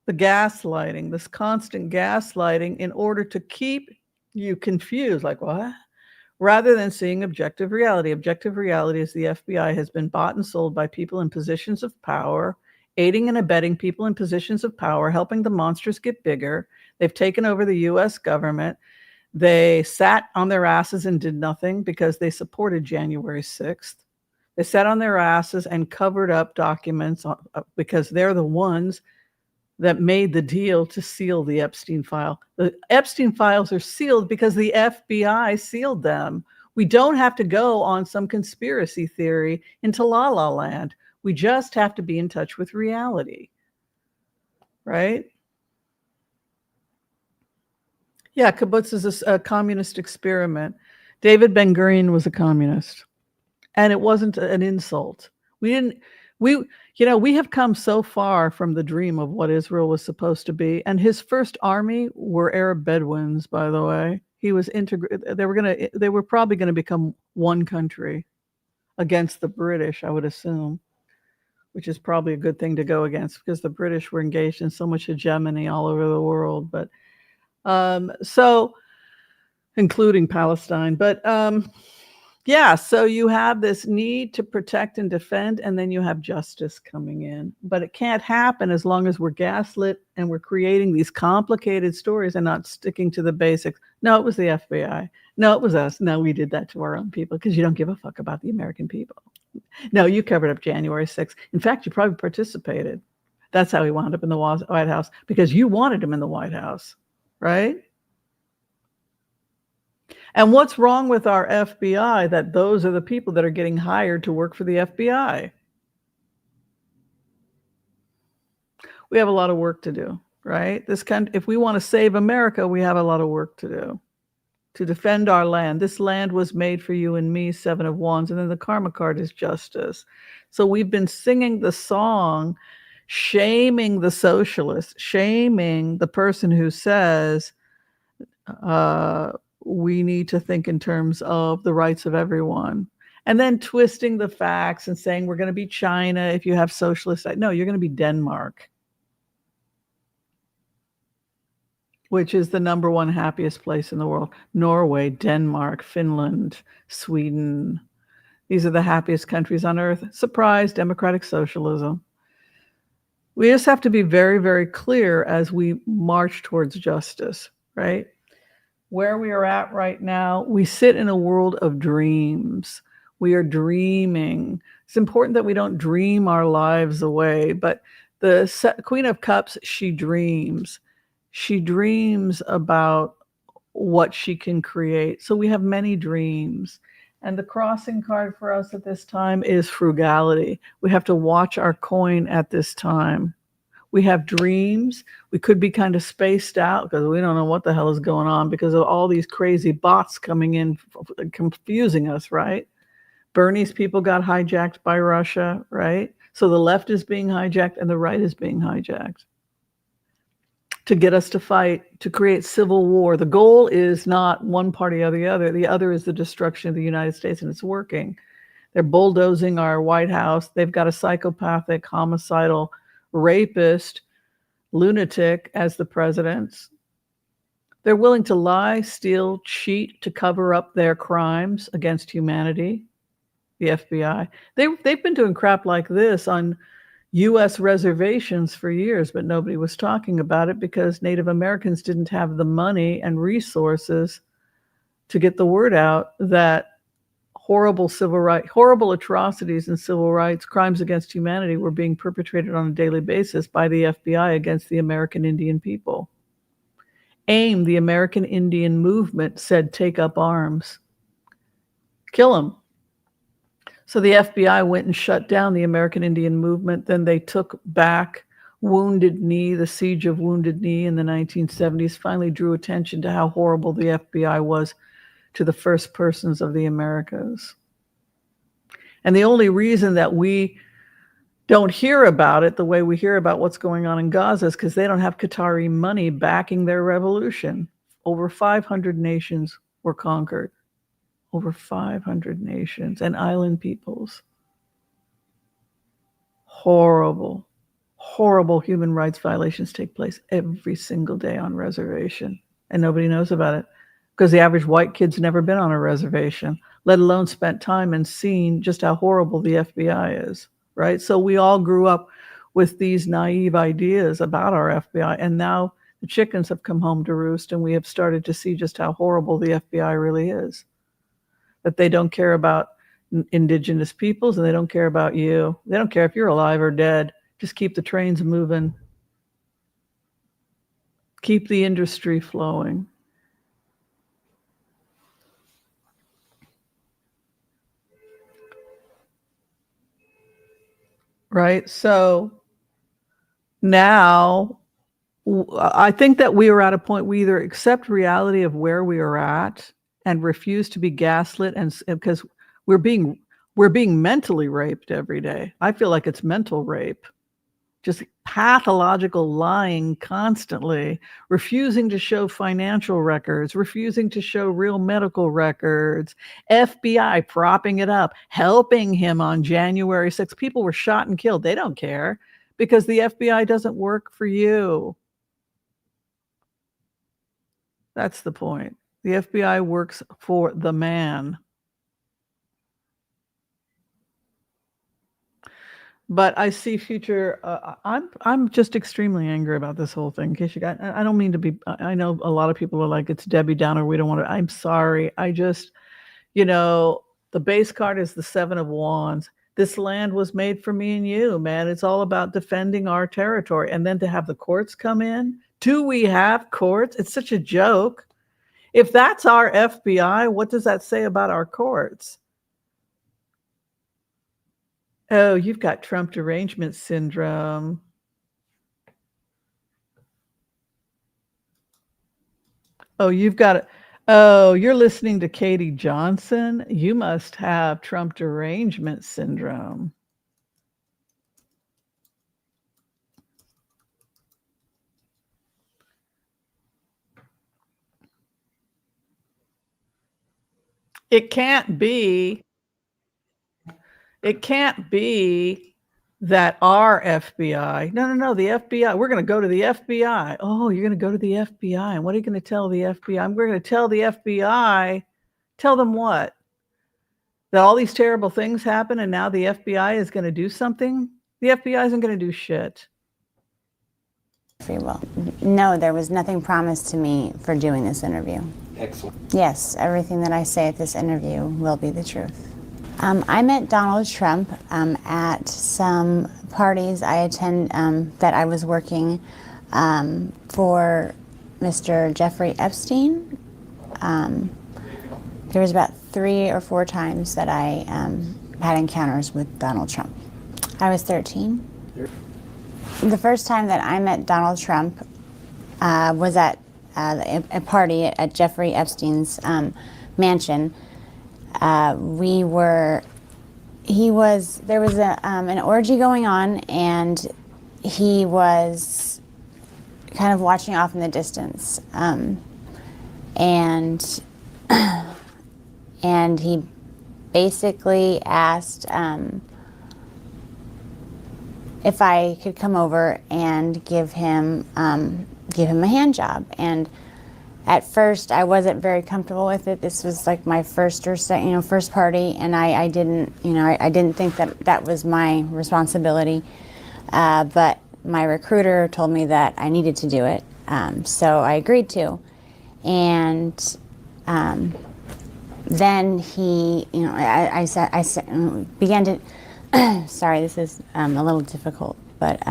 The gaslighting, this constant gaslighting in order to keep you confused. Like, what? Rather than seeing objective reality. Objective reality is the FBI has been bought and sold by people in positions of power, aiding and abetting people in positions of power, helping the monsters get bigger. They've taken over the US government. They sat on their asses and did nothing because they supported January 6th. They sat on their asses and covered up documents because they're the ones that made the deal to seal the Epstein file. The Epstein files are sealed because the FBI sealed them. We don't have to go on some conspiracy theory into La La Land. We just have to be in touch with reality. Right? Yeah, kibbutz is a communist experiment. David Ben-Gurion was a communist, and it wasn't an insult. We have come so far from the dream of what Israel was supposed to be, and his first army were Arab Bedouins, by the way. He was they were probably going to become one country against the British, I would assume, which is probably a good thing to go against because the British were engaged in so much hegemony all over the world. But so including Palestine. But yeah, so you have this need to protect and defend, and then you have justice coming in. But it can't happen as long as we're gaslit and we're creating these complicated stories and not sticking to the basics. No, it was the FBI. No, it was us. No, we did that to our own people because you don't give a fuck about the American people. No, you covered up January 6th. In fact, you probably participated. That's how he wound up in the White House, because you wanted him in the White House, right? And what's wrong with our FBI that those are the people that are getting hired to work for the FBI? We have a lot of work to do, right? If we want to save America, we have a lot of work to do to defend our land. This land was made for you and me, Seven of Wands, and then the karma card is justice. So we've been singing the song, shaming the socialist, shaming the person who says, we need to think in terms of the rights of everyone, and then twisting the facts and saying we're going to be China if you have socialist. No, you're going to be Denmark, which is the number one happiest place in the world. Norway, Denmark, Finland, Sweden. These are the happiest countries on earth. Surprise, democratic socialism. We just have to be very, very clear as we march towards justice, right? Where we are at right now, we sit in a world of dreams. We are dreaming. It's important that we don't dream our lives away, but the Queen of Cups, she dreams. She dreams about what she can create. So we have many dreams. And the crossing card for us at this time is frugality. We have to watch our coin at this time. We have dreams. We could be kind of spaced out because we don't know what the hell is going on because of all these crazy bots coming in, confusing us, right? Bernie's people got hijacked by Russia, right? So the left is being hijacked and the right is being hijacked to get us to fight, to create civil war. The goal is not one party or the other. The other is the destruction of the United States, and it's working. They're bulldozing our White House. They've got a psychopathic, homicidal rapist, lunatic as the president. They're willing to lie, steal, cheat to cover up their crimes against humanity, the FBI. They've been doing crap like this on U.S. reservations for years, but nobody was talking about it because Native Americans didn't have the money and resources to get the word out that horrible atrocities and civil rights, crimes against humanity were being perpetrated on a daily basis by the FBI against the American Indian people. AIM, the American Indian movement, said, take up arms. Kill them. So the FBI went and shut down the American Indian movement. Then they took back Wounded Knee, the siege of Wounded Knee in the 1970s, finally drew attention to how horrible the FBI was to the first persons of the Americas. And the only reason that we don't hear about it the way we hear about what's going on in Gaza is because they don't have Qatari money backing their revolution. Over 500 nations were conquered. Over 500 nations and island peoples. Horrible, horrible human rights violations take place every single day on reservation, and nobody knows about it because the average white kid's never been on a reservation, let alone spent time and seen just how horrible the FBI is, right? So we all grew up with these naive ideas about our FBI, and now the chickens have come home to roost, and we have started to see just how horrible the FBI really is. That they don't care about indigenous peoples, and they don't care about you. They don't care if you're alive or dead. Just keep the trains moving. Keep the industry flowing. Right? So now I think that we are at a point we either accept reality of where we are at and refuse to be gaslit, and because we're being mentally raped every day. I feel like it's mental rape. Just pathological lying constantly, refusing to show financial records, refusing to show real medical records, FBI propping it up, helping him on January 6th. People were shot and killed. They don't care because the FBI doesn't work for you. That's the point. The FBI works for the man. But I see future. I'm just extremely angry about this whole thing. In case you got, I don't mean to be. I know a lot of people are like, it's Debbie Downer. We don't want to. I'm sorry. I just, the base card is the 7 of Wands. This land was made for me and you, man. It's all about defending our territory, and then to have the courts come in. Do we have courts? It's such a joke. If that's our FBI, what does that say about our courts? Oh, you've got Trump derangement syndrome. Oh, you've got it. Oh, you're listening to Katie Johnson. You must have Trump derangement syndrome. It can't be. It can't be that our FBI. No. The FBI. We're going to go to the FBI. Oh, you're going to go to the FBI. And what are you going to tell the FBI? We're going to tell the FBI. Tell them what? That all these terrible things happen and now the FBI is going to do something? The FBI isn't going to do shit. Free will. No, there was nothing promised to me for doing this interview. Excellent. Yes, everything that I say at this interview will be the truth. I met Donald Trump at some parties I attend that I was working for Mr. Jeffrey Epstein. There was about 3 or 4 times that I had encounters with Donald Trump. I was 13. The first time that I met Donald Trump was at a party at Jeffrey Epstein's mansion. There was an orgy going on, and he was kind of watching off in the distance. And he basically asked if I could come over and give him a hand job. And at first, I wasn't very comfortable with it. This was like my first party, and I didn't think that was my responsibility. But my recruiter told me that I needed to do it, so I agreed to. And then he, I began to. Sorry, this is a little difficult, but.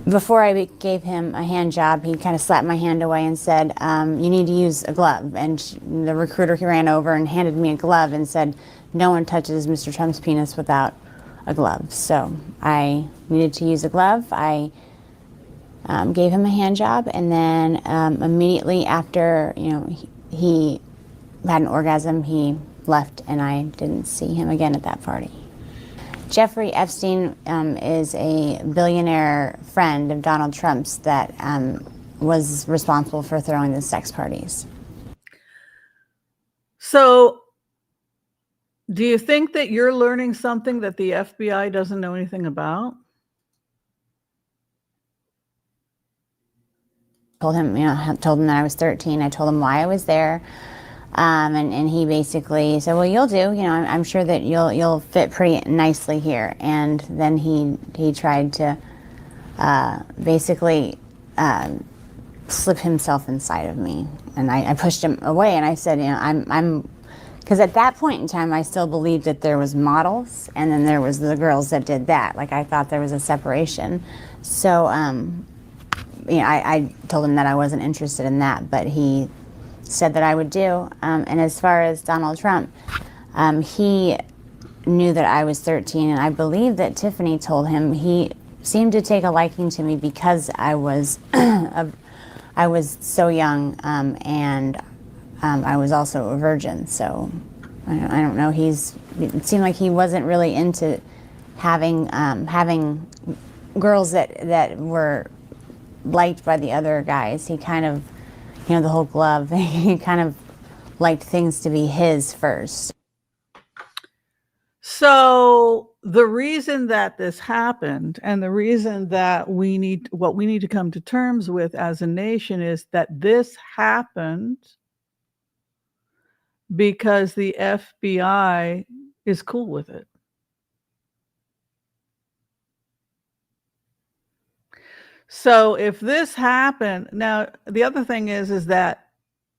Before I gave him a hand job, he kind of slapped my hand away and said, you need to use a glove. And the recruiter ran over and handed me a glove and said, no one touches Mr. Trump's penis without a glove. So I needed to use a glove. I gave him a hand job, and then immediately after, he had an orgasm, he left, and I didn't see him again at that party. Jeffrey Epstein is a billionaire friend of Donald Trump's that was responsible for throwing the sex parties. So, do you think that you're learning something that the FBI doesn't know anything about? Told him that I was 13. I told him why I was there. And he basically said, well, you'll do, I'm sure that you'll fit pretty nicely here. And then he tried to basically slip himself inside of me. And I pushed him away, and I said, I'm because at that point in time, I still believed that there was models, and then there was the girls that did that. Like, I thought there was a separation. So, I told him that I wasn't interested in that, but he said that I would do. And as far as Donald Trump, he knew that I was 13, and I believe that Tiffany told him he seemed to take a liking to me because I was I was so young, and I was also a virgin. So I don't know. It seemed like he wasn't really into having girls that were liked by the other guys. He kind of, the whole glove, he kind of liked things to be his first. So the reason that this happened, and the reason that what we need to come to terms with as a nation, is that this happened because the FBI is cool with it. So if this happened, now the other thing is that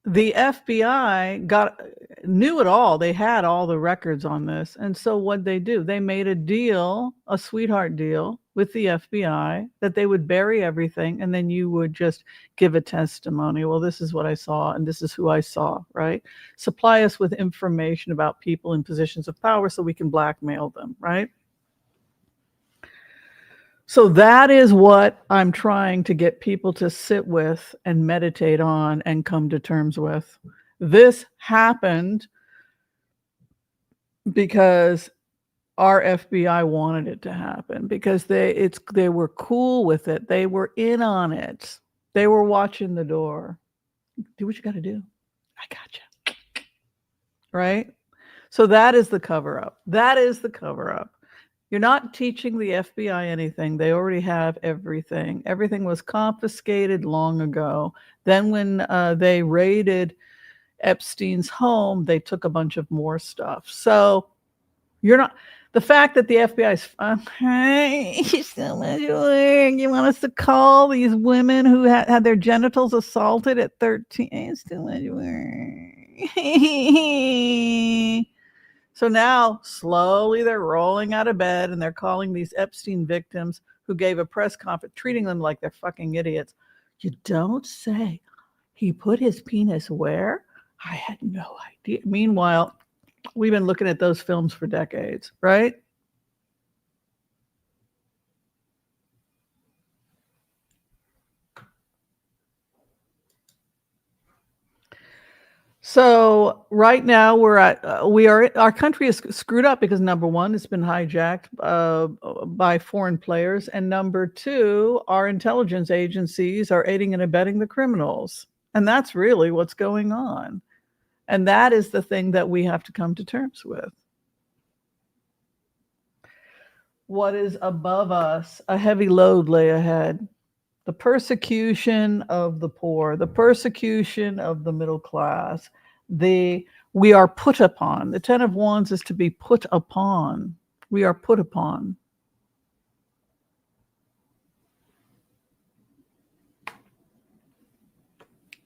the FBI knew it all. They had all the records on this. And so what they do, they made a deal, a sweetheart deal with the FBI, that they would bury everything, and then you would just give a testimony. Well, this is what I saw, and this is who I saw, right? Supply us with information about people in positions of power so we can blackmail them, right? So that is what I'm trying to get people to sit with and meditate on and come to terms with. This happened because our FBI wanted it to happen, because they were cool with it. They were in on it. They were watching the door. Do what you got to do. I got you. Right? So that is the cover up. That is the cover up. You're not teaching the FBI anything. They already have everything. Everything was confiscated long ago. Then when they raided Epstein's home, they took a bunch of more stuff. So you're not, the fact that the FBI is, hey, so much work. You want us to call these women who had their genitals assaulted at 13? It's too much work. So now, slowly, they're rolling out of bed, and they're calling these Epstein victims who gave a press conference, treating them like they're fucking idiots. You don't say. He put his penis where? I had no idea. Meanwhile, we've been looking at those films for decades, right? So right now our country is screwed up because, number one, it's been hijacked by foreign players, and number two, our intelligence agencies are aiding and abetting the criminals, and that's really what's going on, and that is the thing that we have to come to terms with. What is above us? A heavy load lay ahead. The persecution of the poor, the persecution of the middle class, we are put upon. The 10 of Wands is to be put upon. We are put upon.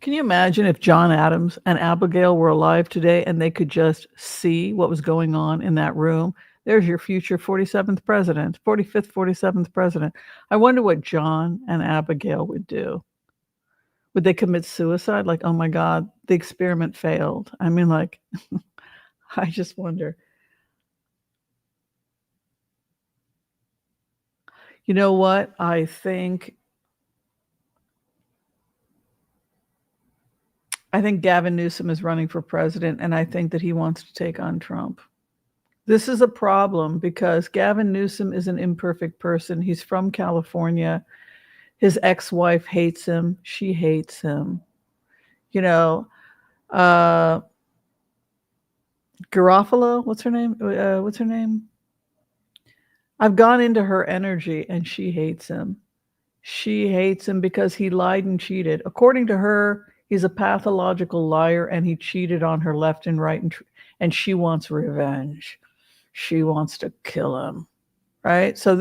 Can you imagine if John Adams and Abigail were alive today and they could just see what was going on in that room? There's your future 47th president, 45th, 47th president. I wonder what John and Abigail would do. Would they commit suicide? Like, oh my God, the experiment failed. I mean, like, I just wonder. You know what? I think Gavin Newsom is running for president, and I think that he wants to take on Trump. This is a problem because Gavin Newsom is an imperfect person. He's from California. His ex-wife hates him. She hates him. You know, Garofalo, what's her name? What's her name? I've gone into her energy and she hates him. She hates him because he lied and cheated. According to her, he's a pathological liar and he cheated on her left and right, and she wants revenge. She wants to kill him, right? So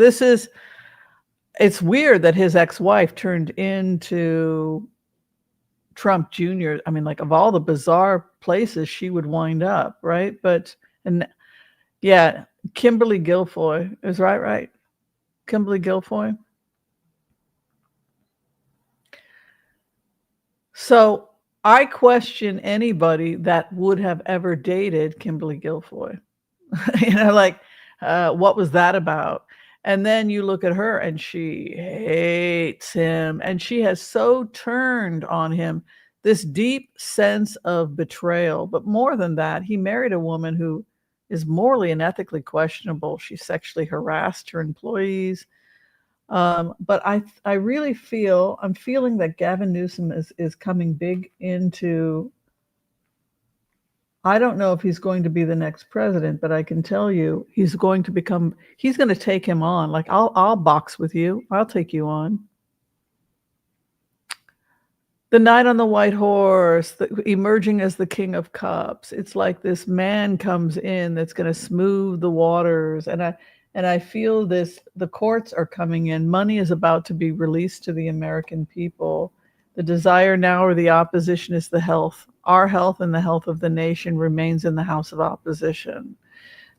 it's weird that his ex-wife turned into Trump Jr. I mean, like, of all the bizarre places she would wind up, right? But, and yeah, Kimberly Guilfoyle is right. Kimberly Guilfoyle. So I question anybody that would have ever dated Kimberly Guilfoyle. Like, what was that about? And then you look at her and she hates him. And she has so turned on him this deep sense of betrayal. But more than that, he married a woman who is morally and ethically questionable. She sexually harassed her employees. But I really I'm feeling that Gavin Newsom is coming big into. I don't know if he's going to be the next president, but I can tell you he's going to take him on. Like, I'll box with you. I'll take you on. The Knight on the White Horse, emerging as the King of Cups. It's like this man comes in that's going to smooth the waters. And I feel this, the courts are coming in. Money is about to be released to the American people. The desire now, or the opposition, is the health. Our health and the health of the nation remains in the house of opposition.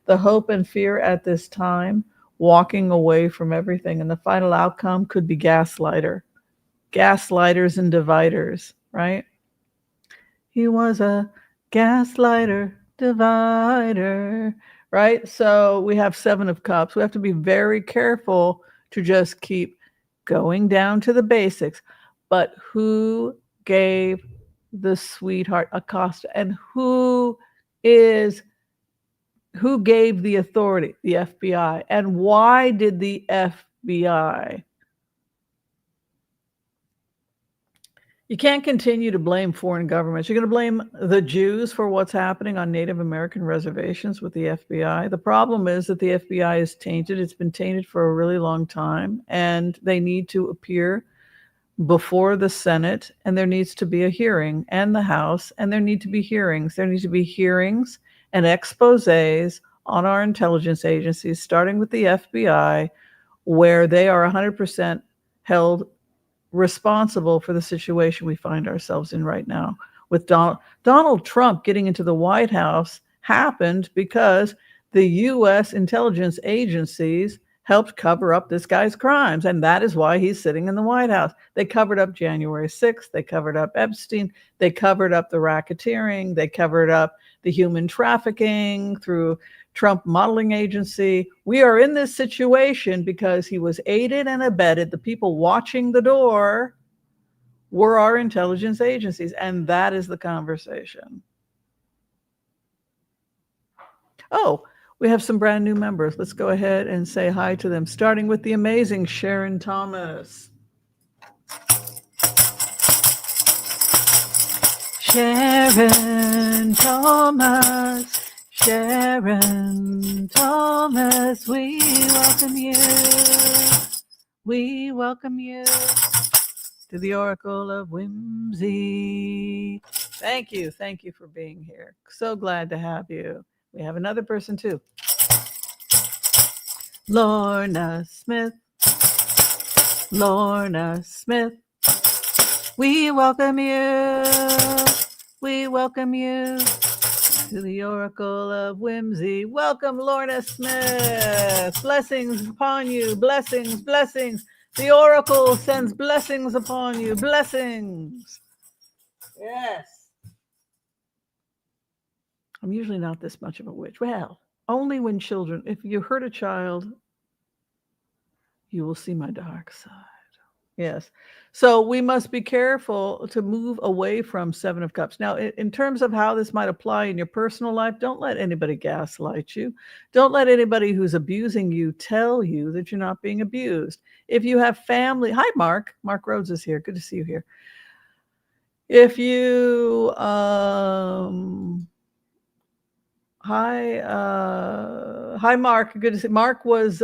The hope and fear at this time, walking away from everything. And the final outcome could be gaslighters and dividers, right? He was a gaslighter, divider, right? So we have 7 of Cups. We have to be very careful to just keep going down to the basics. But who gave the sweetheart Acosta? And who gave the authority? The FBI. And why did the FBI? You can't continue to blame foreign governments. You're going to blame the Jews for what's happening on Native American reservations with the FBI. The problem is that the FBI is tainted. It's been tainted for a really long time, and they need to appear before the Senate, and there needs to be a hearing, and the House, and there need to be hearings. There need to be hearings and exposés on our intelligence agencies, starting with the FBI, where they are 100% held responsible for the situation we find ourselves in right now. With Donald Trump getting into the White House happened because the U.S. intelligence agencies helped cover up this guy's crimes, and that is why he's sitting in the White House. They covered up January 6th. They covered up Epstein. They covered up the racketeering. They covered up the human trafficking through Trump modeling agency. We are in this situation because he was aided and abetted. The people watching the door were our intelligence agencies, and that is the conversation. Oh, we have some brand new members. Let's go ahead and say hi to them, starting with the amazing Sharon Thomas. Sharon Thomas. Sharon Thomas, we welcome you. We welcome you to the Oracle of Whimsy. Thank you. Thank you for being here. So glad to have you. We have another person too. Lorna Smith. Lorna Smith. We welcome you. We welcome you to the Oracle of Whimsy. Welcome, Lorna Smith. Blessings upon you. Blessings, blessings. The Oracle sends blessings upon you. Blessings. Yes. I'm usually not this much of a witch. Well, only when children, if you hurt a child, you will see my dark side. Yes. So we must be careful to move away from 7 of Cups. Now, in terms of how this might apply in your personal life, don't let anybody gaslight you. Don't let anybody who's abusing you tell you that you're not being abused. If you have family, hi, Mark. Mark Rhodes is here. Good to see you here. If you, hi, Hi, Mark. Good to see. Mark was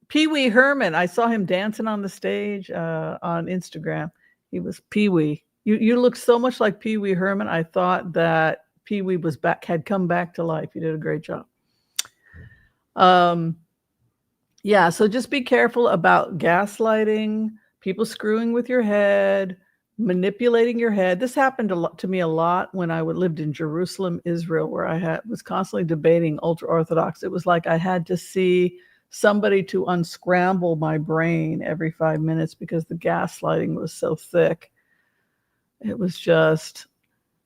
Pee Wee Herman. I saw him dancing on the stage on Instagram. He was Pee Wee. You look so much like Pee Wee Herman. I thought that Pee Wee was back, had come back to life. You did a great job. Yeah, so just be careful about gaslighting, people screwing with your head, manipulating your head. This happened to me a lot when I lived in Jerusalem, Israel, where I was constantly debating ultra orthodox. It was like I had to see somebody to unscramble my brain every 5 minutes because the gaslighting was so thick. It was just,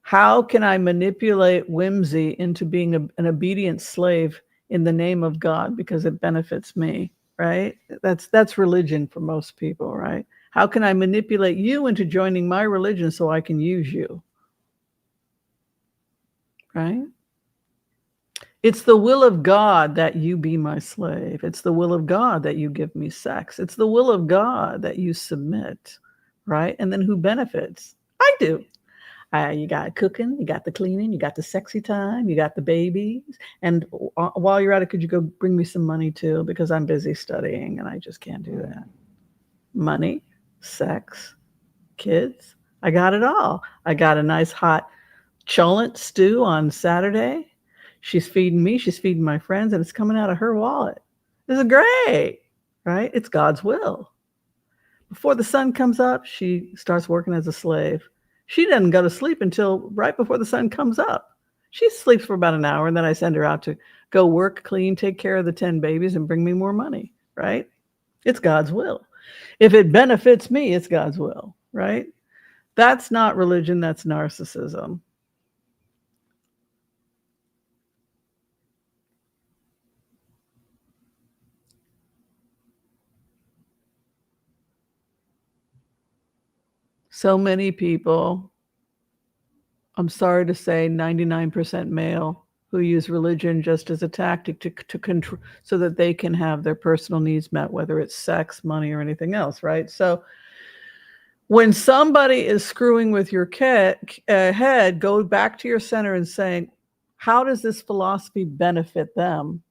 how can I manipulate Whimsy into being an obedient slave in the name of God because it benefits me, right? That's religion for most people, right? How can I manipulate you into joining my religion so I can use you, right? It's the will of God that you be my slave. It's the will of God that you give me sex. It's the will of God that you submit, right? And then who benefits? I do. You got cooking, you got the cleaning, you got the sexy time, you got the babies. And while you're at it, could you go bring me some money too? Because I'm busy studying and I just can't do that. Money, sex, kids, I got it all. I got a nice hot cholent stew on Saturday. She's feeding me, she's feeding my friends, and it's coming out of her wallet. This is great, right? It's God's will. Before the sun comes up, she starts working as a slave. She doesn't go to sleep until right before the sun comes up. She sleeps for about an hour, and then I send her out to go work, clean, take care of the 10 babies, and bring me more money, right? It's God's will. If it benefits me, it's God's will, right? That's not religion, that's narcissism. So many people, I'm sorry to say, 99% male, who use religion just as a tactic to control, so that they can have their personal needs met, whether it's sex, money, or anything else, right? So when somebody is screwing with your head, go back to your center and saying, how does this philosophy benefit them?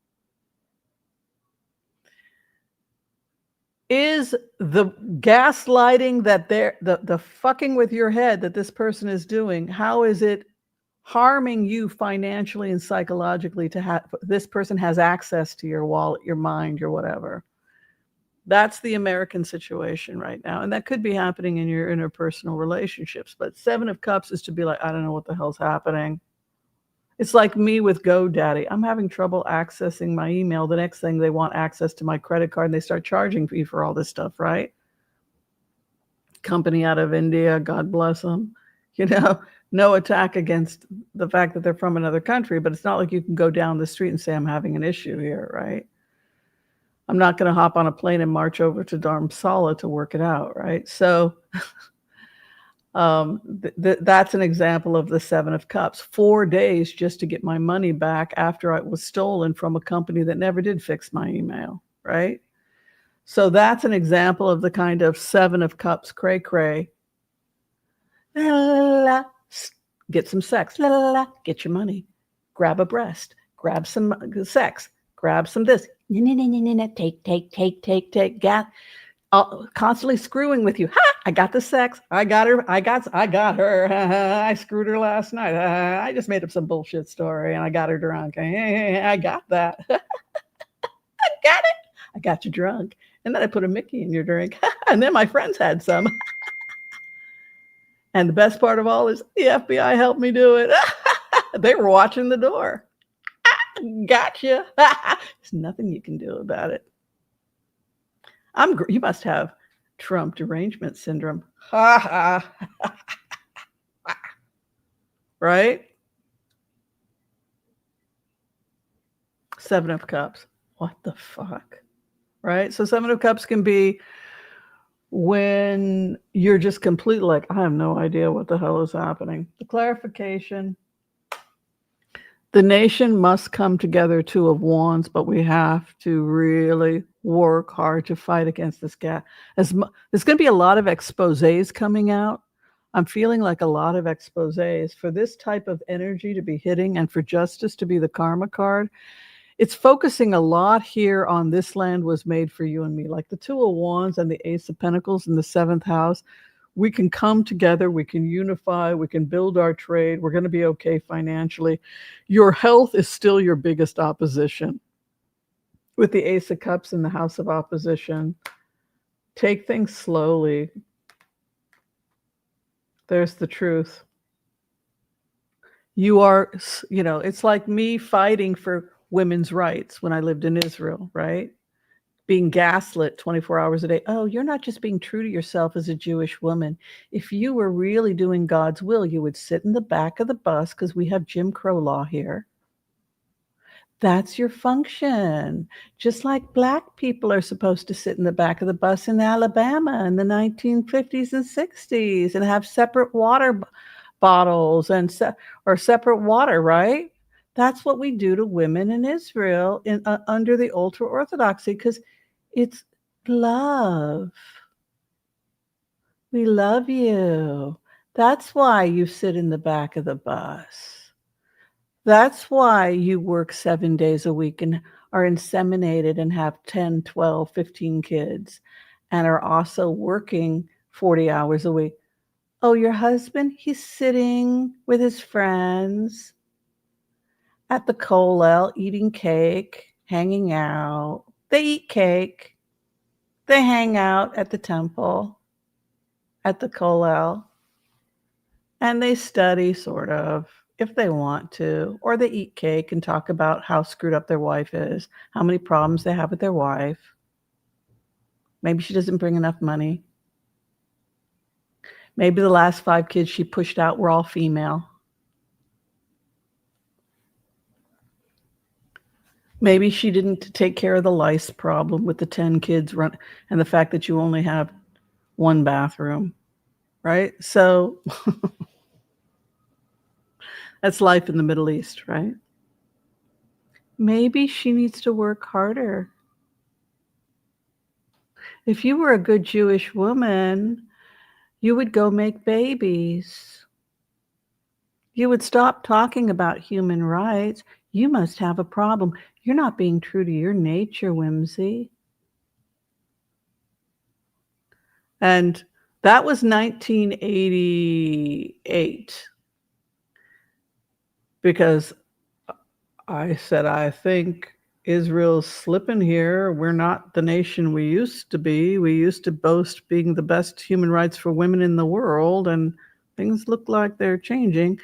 Is the gaslighting that the fucking with your head that this person is doing, how is it harming you financially and psychologically to have this person has access to your wallet, your mind, your whatever? That's the American situation right now. And that could be happening in your interpersonal relationships. But 7 of Cups is to be like, I don't know what the hell's happening. It's like me with GoDaddy. I'm having trouble accessing my email. The next thing, they want access to my credit card and they start charging me for all this stuff, right? Company out of India, God bless them. You know, no attack against the fact that they're from another country, but it's not like you can go down the street and say, I'm having an issue here, right? I'm not going to hop on a plane and march over to Dharamsala to work it out, right? So that's an example of the 7 of Cups. 4 days just to get my money back after it was stolen from a company that never did fix my email, right? So that's an example of the kind of 7 of Cups cray-cray. La, la, la, la. Get some sex. La, la, la. Get your money. Grab a breast. Grab some sex. Grab some this. Take. Constantly screwing with you. Ha! I got the sex. I got her. I got her. I screwed her last night. I just made up some bullshit story and I got her drunk. I got that. I got it. I got you drunk. And then I put a Mickey in your drink. And then my friends had some. And the best part of all is the FBI helped me do it. They were watching the door. Gotcha. There's nothing you can do about it. You must have Trump derangement syndrome. Right? 7 of Cups. What the fuck? Right? So 7 of Cups can be when you're just completely like, I have no idea what the hell is happening. The clarification. The nation must come together, 2 of Wands, but we have to really work hard to fight against this gap. There's going to be a lot of exposés coming out I'm feeling like a lot of exposés for this type of energy to be hitting and for justice to be the karma card. It's focusing a lot here on this land was made for you and me, like the Two of Wands and the Ace of Pentacles in the seventh house. We can come together, we can unify, we can build our trade, we're going to be okay financially. Your health is still your biggest opposition. With the Ace of Cups in the house of opposition, take things slowly. There's the truth. You are, it's like me fighting for women's rights when I lived in Israel, right? Being gaslit 24 hours a day. Oh, you're not just being true to yourself as a Jewish woman. If you were really doing God's will, you would sit in the back of the bus because we have Jim Crow law here. That's your function. Just like Black people are supposed to sit in the back of the bus in Alabama in the 1950s and 60s and have separate water bottles or separate water, right? That's what we do to women in Israel under the ultra-Orthodoxy because it's love. We love you. That's why you sit in the back of the bus. That's why you work 7 days a week and are inseminated and have 10, 12, 15 kids and are also working 40 hours a week. Oh, your husband, he's sitting with his friends at the kollel, eating cake, hanging out. They eat cake. They hang out at the temple, at the kollel, and they study, sort of, if they want to, or they eat cake and talk about how screwed up their wife is, how many problems they have with their wife. Maybe she doesn't bring enough money. Maybe the last 5 kids she pushed out were all female. Maybe she didn't take care of the lice problem with the 10 kids and the fact that you only have 1 bathroom, right? So that's life in the Middle East, right? Maybe she needs to work harder. If you were a good Jewish woman, you would go make babies. You would stop talking about human rights. You must have a problem. You're not being true to your nature, Whimsy. And that was 1988. Because I said, I think Israel's slipping here. We're not the nation we used to be. We used to boast being the best human rights for women in the world, and things look like they're changing.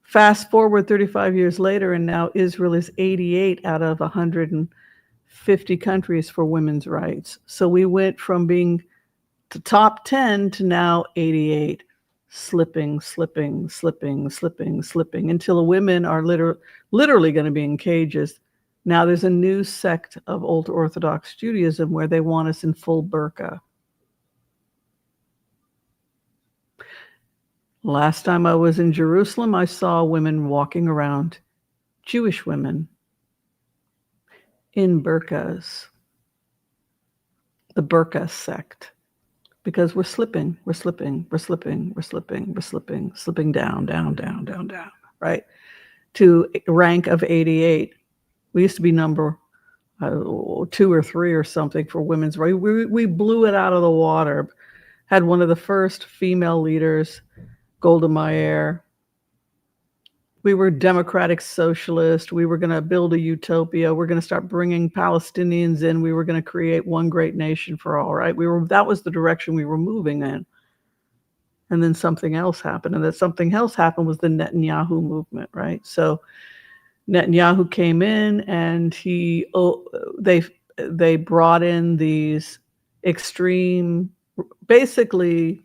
Fast forward 35 years later, and now Israel is 88 out of 150 countries for women's rights. So we went from being the top 10 to now 88. Slipping until the women are literally going to be in cages. Now there's a new sect of ultra-Orthodox Judaism where they want us in full burqa. Last time I was in Jerusalem, I saw women walking around, Jewish women, in burqas, the burqa sect. Because we're slipping down, right? To rank of 88. We used to be number 2 or 3 or something for women's rights. We blew it out of the water. Had one of the first female leaders, Golda Meir. We were democratic socialist. We were going to build a utopia. We're going to start bringing Palestinians in. We were going to create one great nation for all, right? That was the direction we were moving in. And then something else happened. And that something else happened was the Netanyahu movement, right? So Netanyahu came in and they brought in these extreme, basically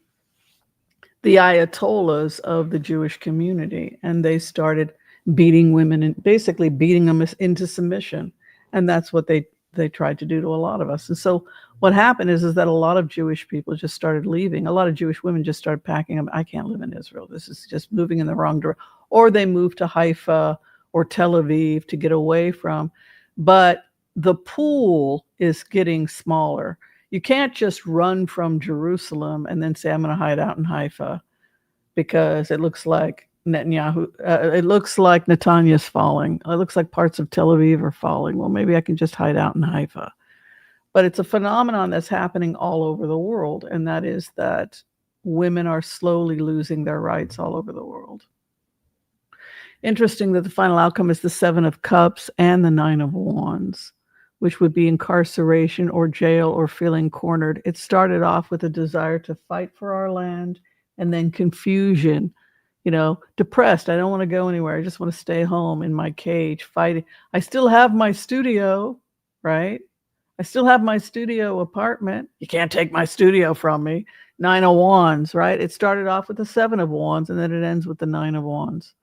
the Ayatollahs of the Jewish community, and they started beating women and basically beating them into submission. And that's what they tried to do to a lot of us. And so what happened is that a lot of Jewish people just started leaving. A lot of Jewish women just started packing up. I can't live in Israel. This is just moving in the wrong direction. Or they moved to Haifa or Tel Aviv to get away from. But the pool is getting smaller. You can't just run from Jerusalem and then say, I'm going to hide out in Haifa because it looks like Netanyahu, it looks like Netanyahu's falling. It looks like parts of Tel Aviv are falling. Well, maybe I can just hide out in Haifa. But it's a phenomenon that's happening all over the world, and that is that women are slowly losing their rights all over the world. Interesting that the final outcome is the Seven of Cups and the Nine of Wands, which would be incarceration or jail or feeling cornered. It started off with a desire to fight for our land, and then confusion, depressed. I don't want to go anywhere. I just want to stay home in my cage fighting. I still have my studio, right? I still have my studio apartment. You can't take my studio from me. Nine of Wands, right? It started off with the Seven of Wands, and then it ends with the Nine of Wands.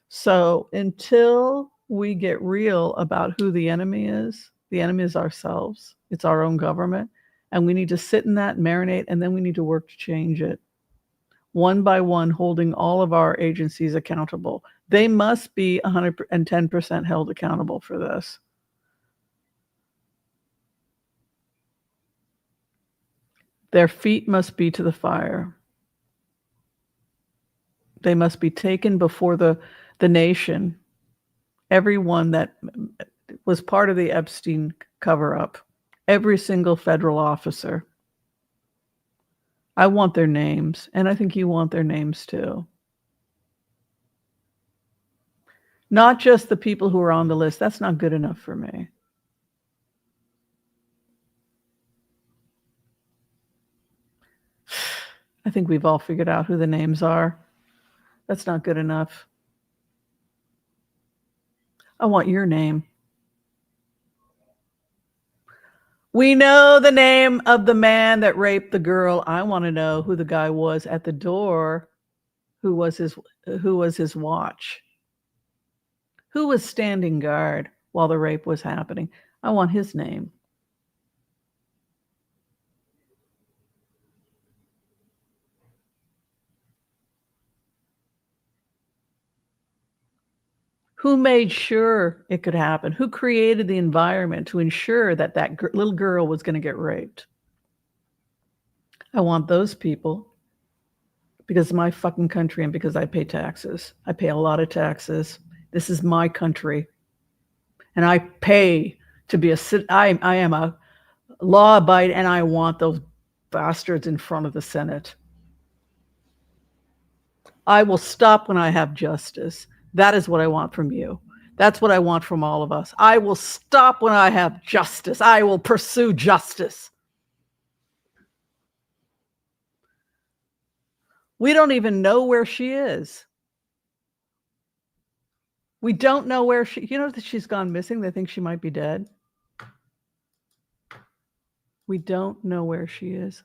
So until we get real about who the enemy is ourselves. It's our own government. And we need to sit in that, marinate, and then we need to work to change it. One by one, holding all of our agencies accountable. They must be 110% held accountable for this. Their feet must be to the fire. They must be taken before the nation. Everyone that was part of the Epstein cover-up, every single federal officer. I want their names, and I think you want their names too. Not just the people who are on the list. That's not good enough for me. I think we've all figured out who the names are. That's not good enough. I want your name. We know the name of the man that raped the girl. I want to know who the guy was at the door, who was his watch, who was standing guard while the rape was happening. I want his name. Who made sure it could happen? Who created the environment to ensure that little girl was going to get raped? I want those people because it's my fucking country and because I pay taxes. I pay a lot of taxes. This is my country. And I pay to be I am a law-abiding, and I want those bastards in front of the Senate. I will stop when I have justice. That is what I want from you. That's what I want from all of us. I will stop when I have justice. I will pursue justice. We don't even know where she is. We don't know where that she's gone missing. They think she might be dead. We don't know where she is.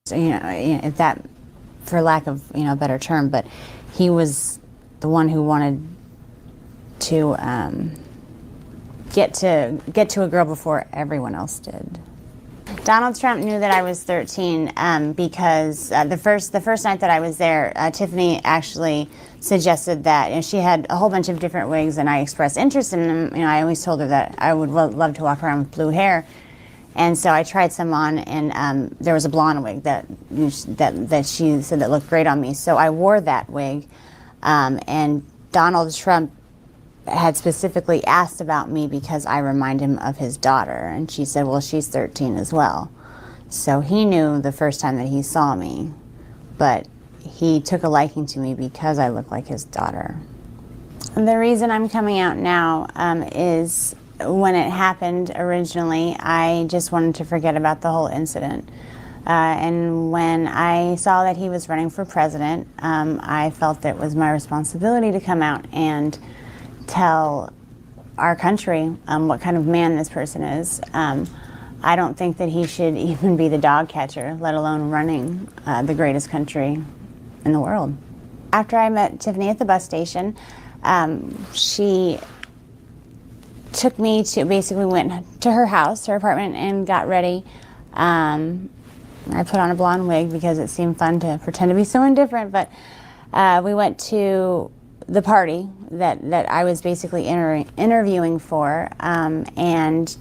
So, if that, for lack of a better term, but he was the one who wanted to get to a girl before everyone else did. Donald Trump knew that I was 13 because the first night that I was there, Tiffany actually suggested that, and she had a whole bunch of different wigs, and I expressed interest in them. I always told her that I would love to walk around with blue hair. And so I tried some on, and there was a blonde wig that she said that looked great on me. So I wore that wig, and Donald Trump had specifically asked about me because I remind him of his daughter. And she said, well, she's 13 as well. So he knew the first time that he saw me, but he took a liking to me because I look like his daughter. And the reason I'm coming out now is when it happened originally, I just wanted to forget about the whole incident. And when I saw that he was running for president, I felt that it was my responsibility to come out and tell our country what kind of man this person is. I don't think that he should even be the dog catcher, let alone running the greatest country in the world. After I met Tiffany at the bus station, she took me to, basically went to her house, her apartment, and got ready. I put on a blonde wig because it seemed fun to pretend to be someone different, but we went to the party that I was basically interviewing for, and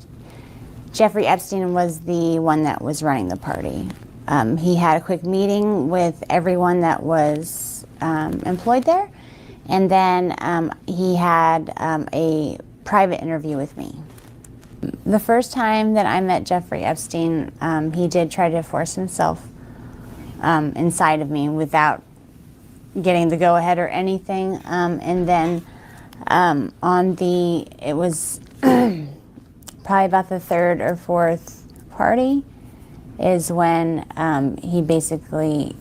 Jeffrey Epstein was the one that was running the party. He had a quick meeting with everyone that was employed there, and then he had a private interview with me. The first time that I met Jeffrey Epstein, he did try to force himself inside of me without getting the go-ahead or anything. And then it was probably about the third or fourth party is when he basically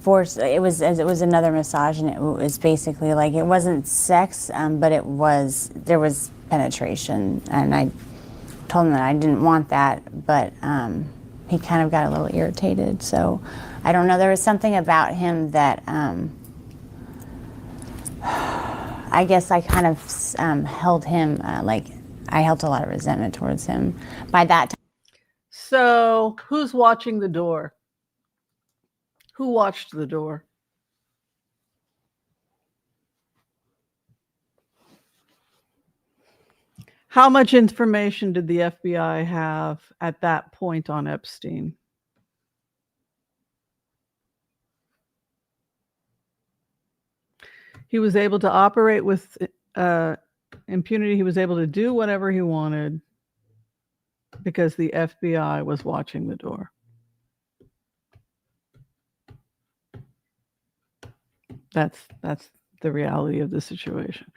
forced, it was another massage, and it was basically like, it wasn't sex, but there was penetration, and I told him that I didn't want that, but he kind of got a little irritated. So I don't know, there was something about him that I guess I kind of held him, I held a lot of resentment towards him by that time. So who's watching the door? Who watched the door? How much information did the FBI have at that point on Epstein? He was able to operate with impunity. He was able to do whatever he wanted because the FBI was watching the door. That's the reality of the situation.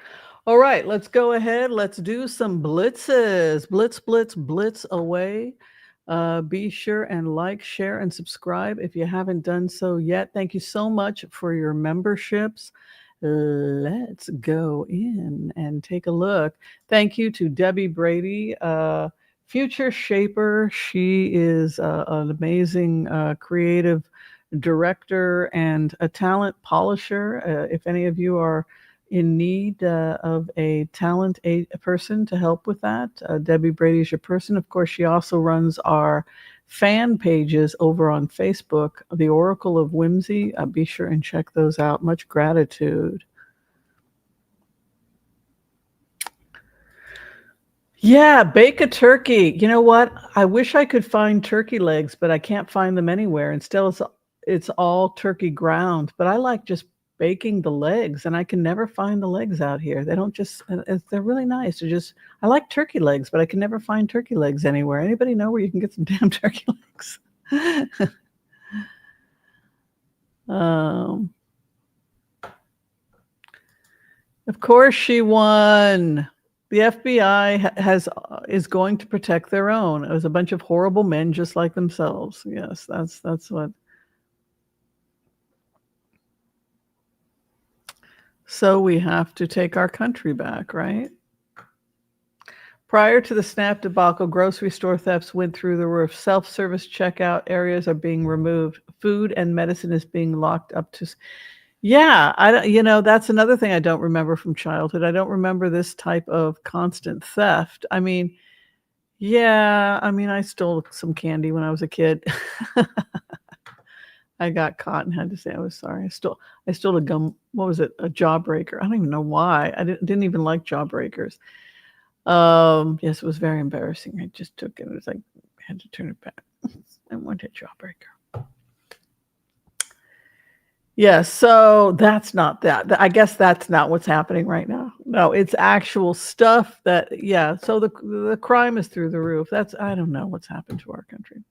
All right, let's go ahead. Let's do some blitzes. Blitz, blitz, blitz away. Be sure and like, share, and subscribe if you haven't done so yet. Thank you so much for your memberships. Let's go in and take a look. Thank you to Debbie Brady, future shaper. She is an amazing creative director and a talent polisher. If any of you are in need of a talent person to help with that, Debbie Brady is your person. Of course, she also runs our fan pages over on Facebook, The Oracle of Whimsy. Be sure and check those out. Much gratitude. Yeah, bake a turkey. You know what? I wish I could find turkey legs, but I can't find them anywhere. Instead, it's all turkey ground. But I like just baking the legs, and I can never find the legs out here. They don't just, they're really nice. I like turkey legs, but I can never find turkey legs anywhere. Anybody know where you can get some damn turkey legs? Of course she won. The FBI is going to protect their own. It was a bunch of horrible men just like themselves. Yes, that's what. So we have to take our country back, right? Prior to the SNAP debacle, grocery store thefts went through the roof. Self-service checkout areas are being removed. Food and medicine is being locked up to. Yeah, that's another thing I don't remember from childhood. I don't remember this type of constant theft. I mean, I stole some candy when I was a kid. I got caught and had to say I was sorry. I stole a gum. What was it? A jawbreaker. I don't even know why. I didn't even like jawbreakers. Yes, it was very embarrassing. I just took it. It was like I had to turn it back. I wanted a jawbreaker. Yeah, so that's not that. I guess that's not what's happening right now. No, it's actual stuff that, so the crime is through the roof. I don't know what's happened to our country.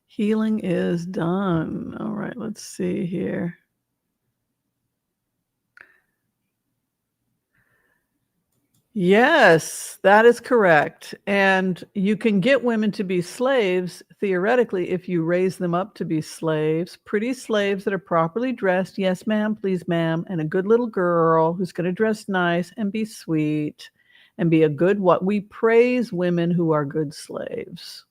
Healing is done. All right, let's see here. Yes, that is correct. And you can get women to be slaves, theoretically, if you raise them up to be slaves, pretty slaves that are properly dressed. Yes, ma'am, please, ma'am. And a good little girl who's going to dress nice and be sweet and be a good, what we praise women who are good slaves.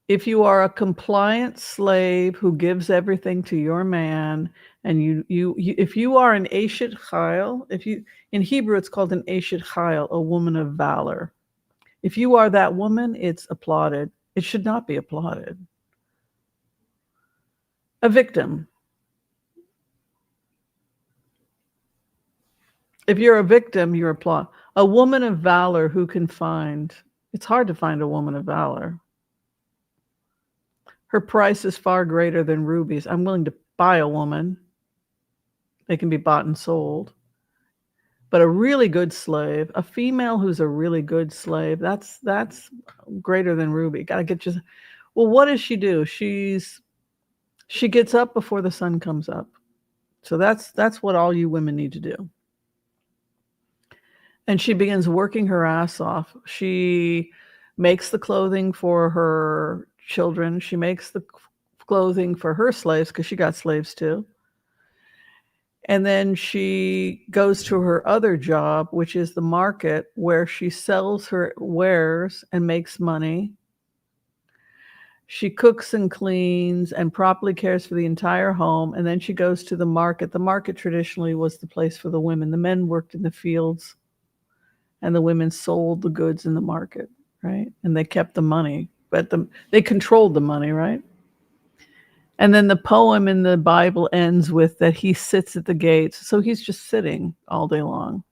If you are a compliant slave who gives everything to your man, and if you are an Eshet Chayil, in Hebrew it's called an Eshet Chayil, a woman of valor. If you are that woman, it's applauded. It should not be applauded. A victim. If you're a victim, you're a woman of valor who can find. It's hard to find a woman of valor. Her price is far greater than rubies. I'm willing to buy a woman. They can be bought and sold. But a really good slave, a female who's a really good slave, that's greater than ruby. Got to get you. Well, what does she do? She gets up before the sun comes up. So that's what all you women need to do. And she begins working her ass off. She makes the clothing for her children. She makes the clothing for her slaves because she got slaves too. And then she goes to her other job, which is the market, where she sells her wares and makes money. She cooks and cleans and properly cares for the entire home. And then she goes to the market. The market traditionally was the place for the women. The men worked in the fields and the women sold the goods in the market, right? And they kept the money, but they controlled the money, right? And then the poem in the Bible ends with that he sits at the gates. So he's just sitting all day long.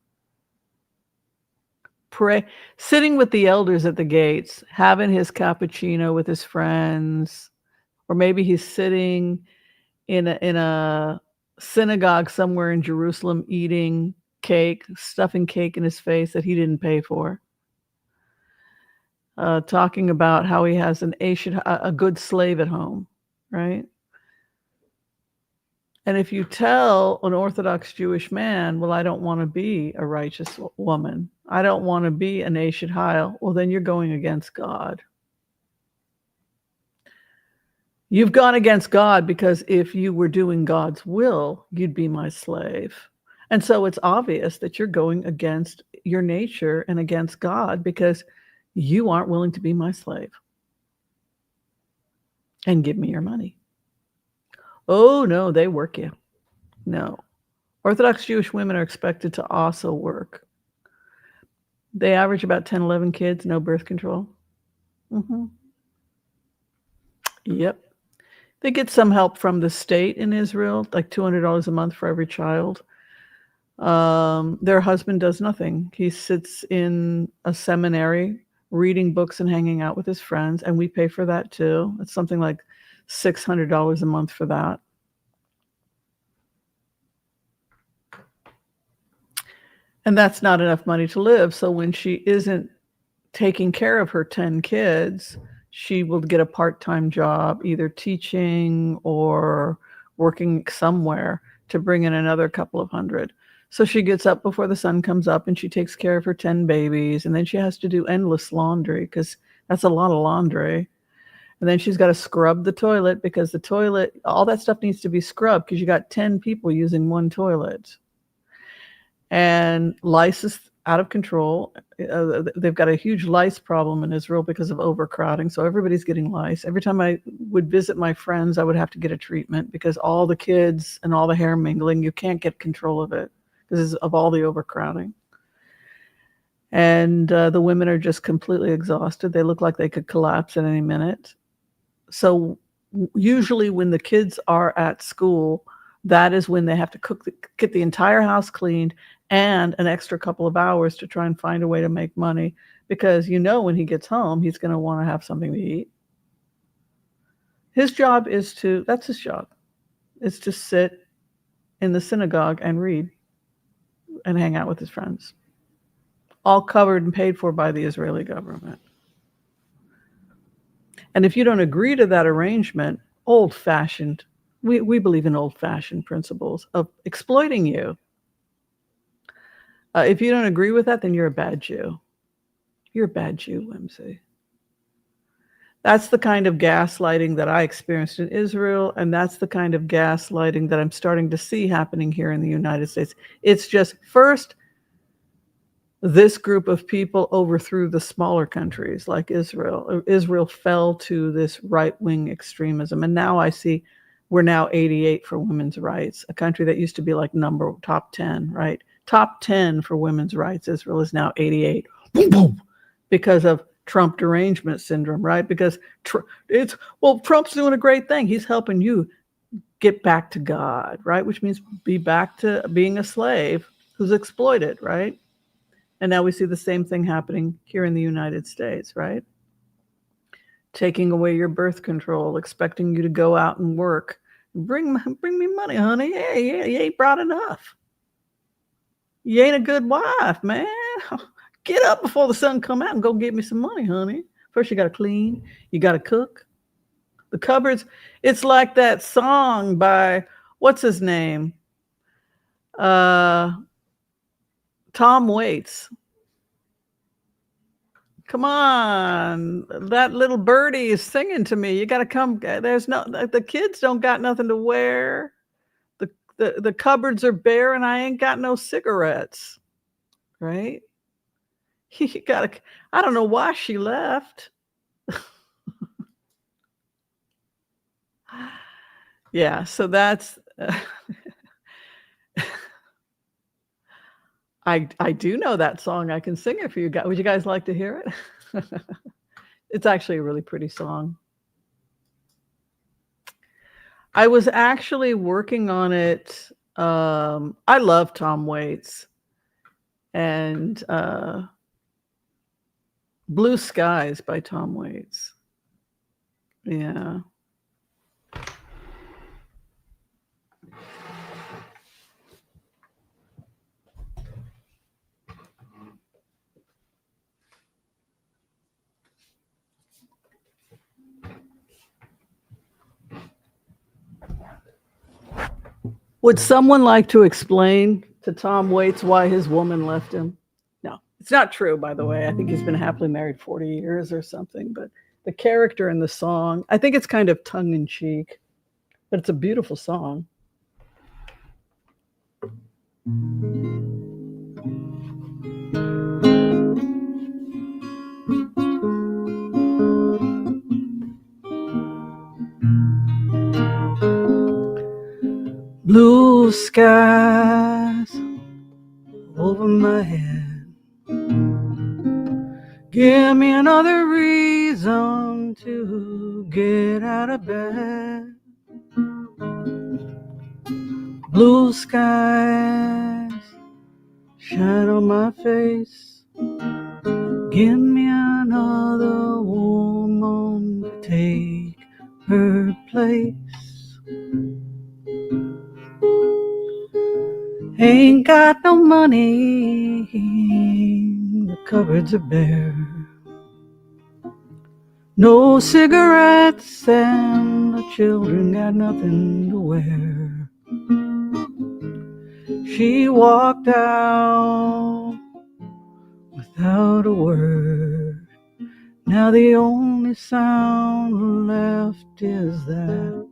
Sitting with the elders at the gates, having his cappuccino with his friends, or maybe he's sitting in a synagogue somewhere in Jerusalem eating cake, stuffing cake in his face that he didn't pay for. Talking about how he has a good slave at home, right? And if you tell an Orthodox Jewish man, well, I don't want to be a righteous woman, I don't want to be an Eshet Ha'il, well, then you're going against God. You've gone against God because if you were doing God's will, you'd be my slave. And so it's obvious that you're going against your nature and against God because you aren't willing to be my slave and give me your money. Oh, no, they work you. No. Orthodox Jewish women are expected to also work. They average about 10, 11 kids, no birth control. Mm-hmm. Yep. They get some help from the state in Israel, like $200 a month for every child. Their husband does nothing. He sits in a seminary reading books and hanging out with his friends, and we pay for that too. It's something like $600 a month for that. And that's not enough money to live. So when she isn't taking care of her 10 kids, she will get a part-time job, either teaching or working somewhere to bring in another couple of hundred. So she gets up before the sun comes up and she takes care of her 10 babies. And then she has to do endless laundry because that's a lot of laundry. And then she's got to scrub the toilet because the toilet, all that stuff needs to be scrubbed because you got 10 people using one toilet. And lice is out of control. They've got a huge lice problem in Israel because of overcrowding. So everybody's getting lice. Every time I would visit my friends, I would have to get a treatment because all the kids and all the hair mingling, you can't get control of it because of all the overcrowding. And the women are just completely exhausted. They look like they could collapse at any minute. So usually when the kids are at school, that is when they have to get the entire house cleaned and an extra couple of hours to try and find a way to make money because when he gets home, he's going to want to have something to eat. His job that's his job, is to sit in the synagogue and read and hang out with his friends, all covered and paid for by the Israeli government. And if you don't agree to that arrangement, old-fashioned, we believe in old-fashioned principles of exploiting you. If you don't agree with that, then you're a bad Jew. You're a bad Jew, Whimsy. That's the kind of gaslighting that I experienced in Israel, and that's the kind of gaslighting that I'm starting to see happening here in the United States. It's just, first, this group of people overthrew the smaller countries like Israel. Israel fell to this right-wing extremism, and now I see we're now 88 for women's rights, a country that used to be like top 10, right? Top 10 for women's rights. Israel is now 88. Boom, boom, because of Trump derangement syndrome, right? Because Trump's doing a great thing. He's helping you get back to God, right? Which means be back to being a slave. who's exploited, right? And now we see the same thing happening here in the United States, right? Taking away your birth control, expecting you to go out and work. Bring me money, honey. Yeah, you ain't brought enough. You ain't a good wife, man. Get up before the sun come out and go get me some money, honey. First you got to clean. You got to cook. The cupboards, it's like that song by, what's his name? Tom Waits. Come on, that little birdie is singing to me. You got to come. There's no, the kids don't got nothing to wear. The cupboards are bare and I ain't got no cigarettes, right? You got to, I don't know why she left. Yeah, so that's, I do know that song. I can sing it for you guys. Would you guys like to hear it? It's actually a really pretty song. I was actually working on it. I love Tom Waits and Blue Skies by Tom Waits. Yeah. Would someone like to explain to Tom Waits why his woman left him? No, it's not true, by the way. I think he's been happily married 40 years or something, but the character in the song, I think it's kind of tongue in cheek, but it's a beautiful song. Blue skies over my head. Give me another reason to get out of bed. Blue skies shine on my face. Give me another woman to take her place. Ain't got no money, the cupboards are bare. No cigarettes and the children got nothing to wear. She walked out without a word. Now the only sound left is that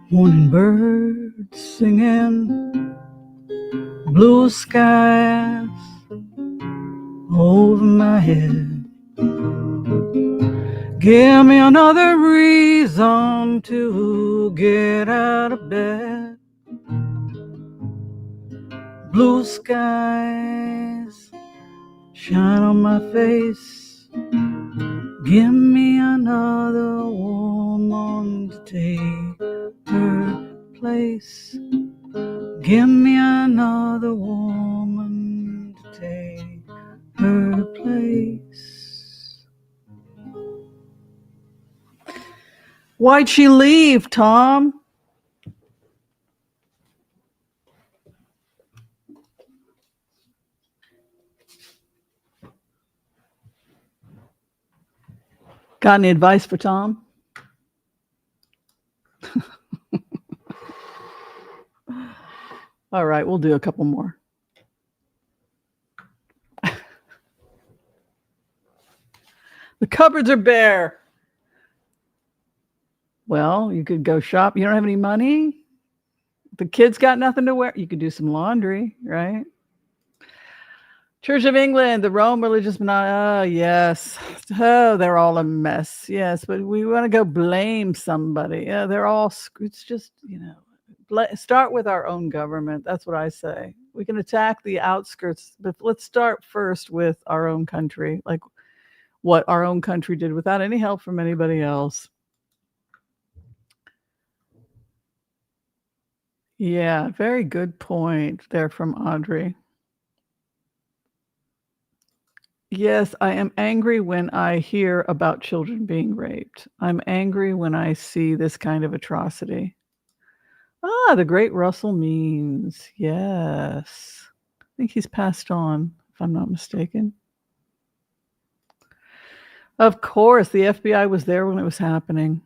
morning bird singing. Blue skies over my head. Give me another reason to get out of bed. Blue skies shine on my face. Give me another woman to take her place. Give me another woman to take her place. Why'd she leave, Tom? Got any advice for Tom? All right, we'll do a couple more. The cupboards are bare. Well, you could go shop. You don't have any money? The kids got nothing to wear. You could do some laundry, right? Church of England, the Rome religious, oh, yes. Oh, they're all a mess. Yes, but we want to go blame somebody. Yeah, they're all, it's just, start with our own government. That's what I say. We can attack the outskirts, but let's start first with our own country, like what our own country did without any help from anybody else. Yeah, very good point there from Audrey. Yes, I am angry when I hear about children being raped. I'm angry when I see this kind of atrocity. Ah, the great Russell Means. Yes. I think he's passed on, if I'm not mistaken. Of course, the FBI was there when it was happening.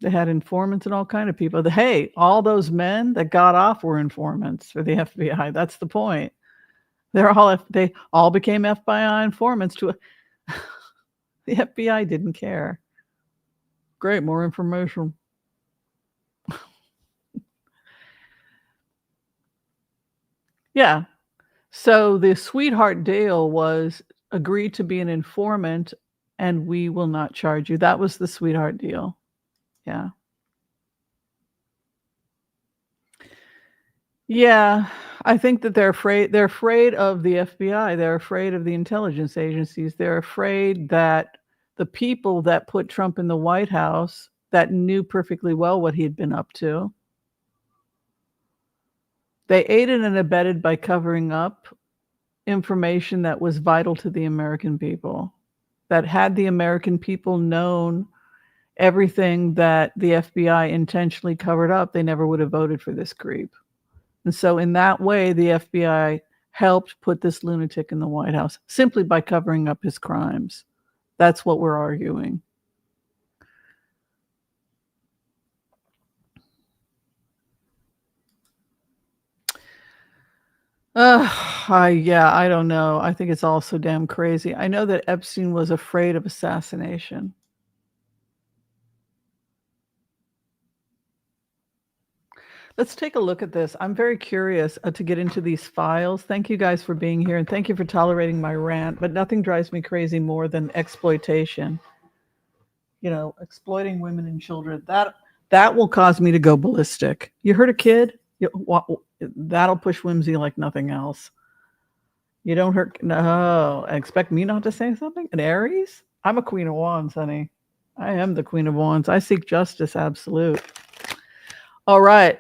They had informants and all kind of people. Hey, all those men that got off were informants for the FBI. That's the point. They all became FBI informants to the FBI didn't care. Great, more information. Yeah. So the sweetheart deal was agree to be an informant and we will not charge you. That was the sweetheart deal. Yeah. Yeah, I think that they're afraid of the FBI, they're afraid of the intelligence agencies, they're afraid that the people that put Trump in the White House that knew perfectly well what he had been up to, they aided and abetted by covering up information that was vital to the American people. That had the American people known everything that the FBI intentionally covered up, they never would have voted for this creep. And so in that way, the FBI helped put this lunatic in the White House simply by covering up his crimes. That's what we're arguing. I don't know. I think it's all so damn crazy. I know that Epstein was afraid of assassination. Let's take a look at this. I'm very curious to get into these files. Thank you guys for being here and thank you for tolerating my rant, but nothing drives me crazy more than exploitation. You know, exploiting women and children. That will cause me to go ballistic. You hurt a kid? That'll push Whimsy like nothing else. You don't hurt. No, expect me not to say something? An Aries? I'm a Queen of Wands, honey. I am the Queen of Wands. I seek justice, absolute. All right.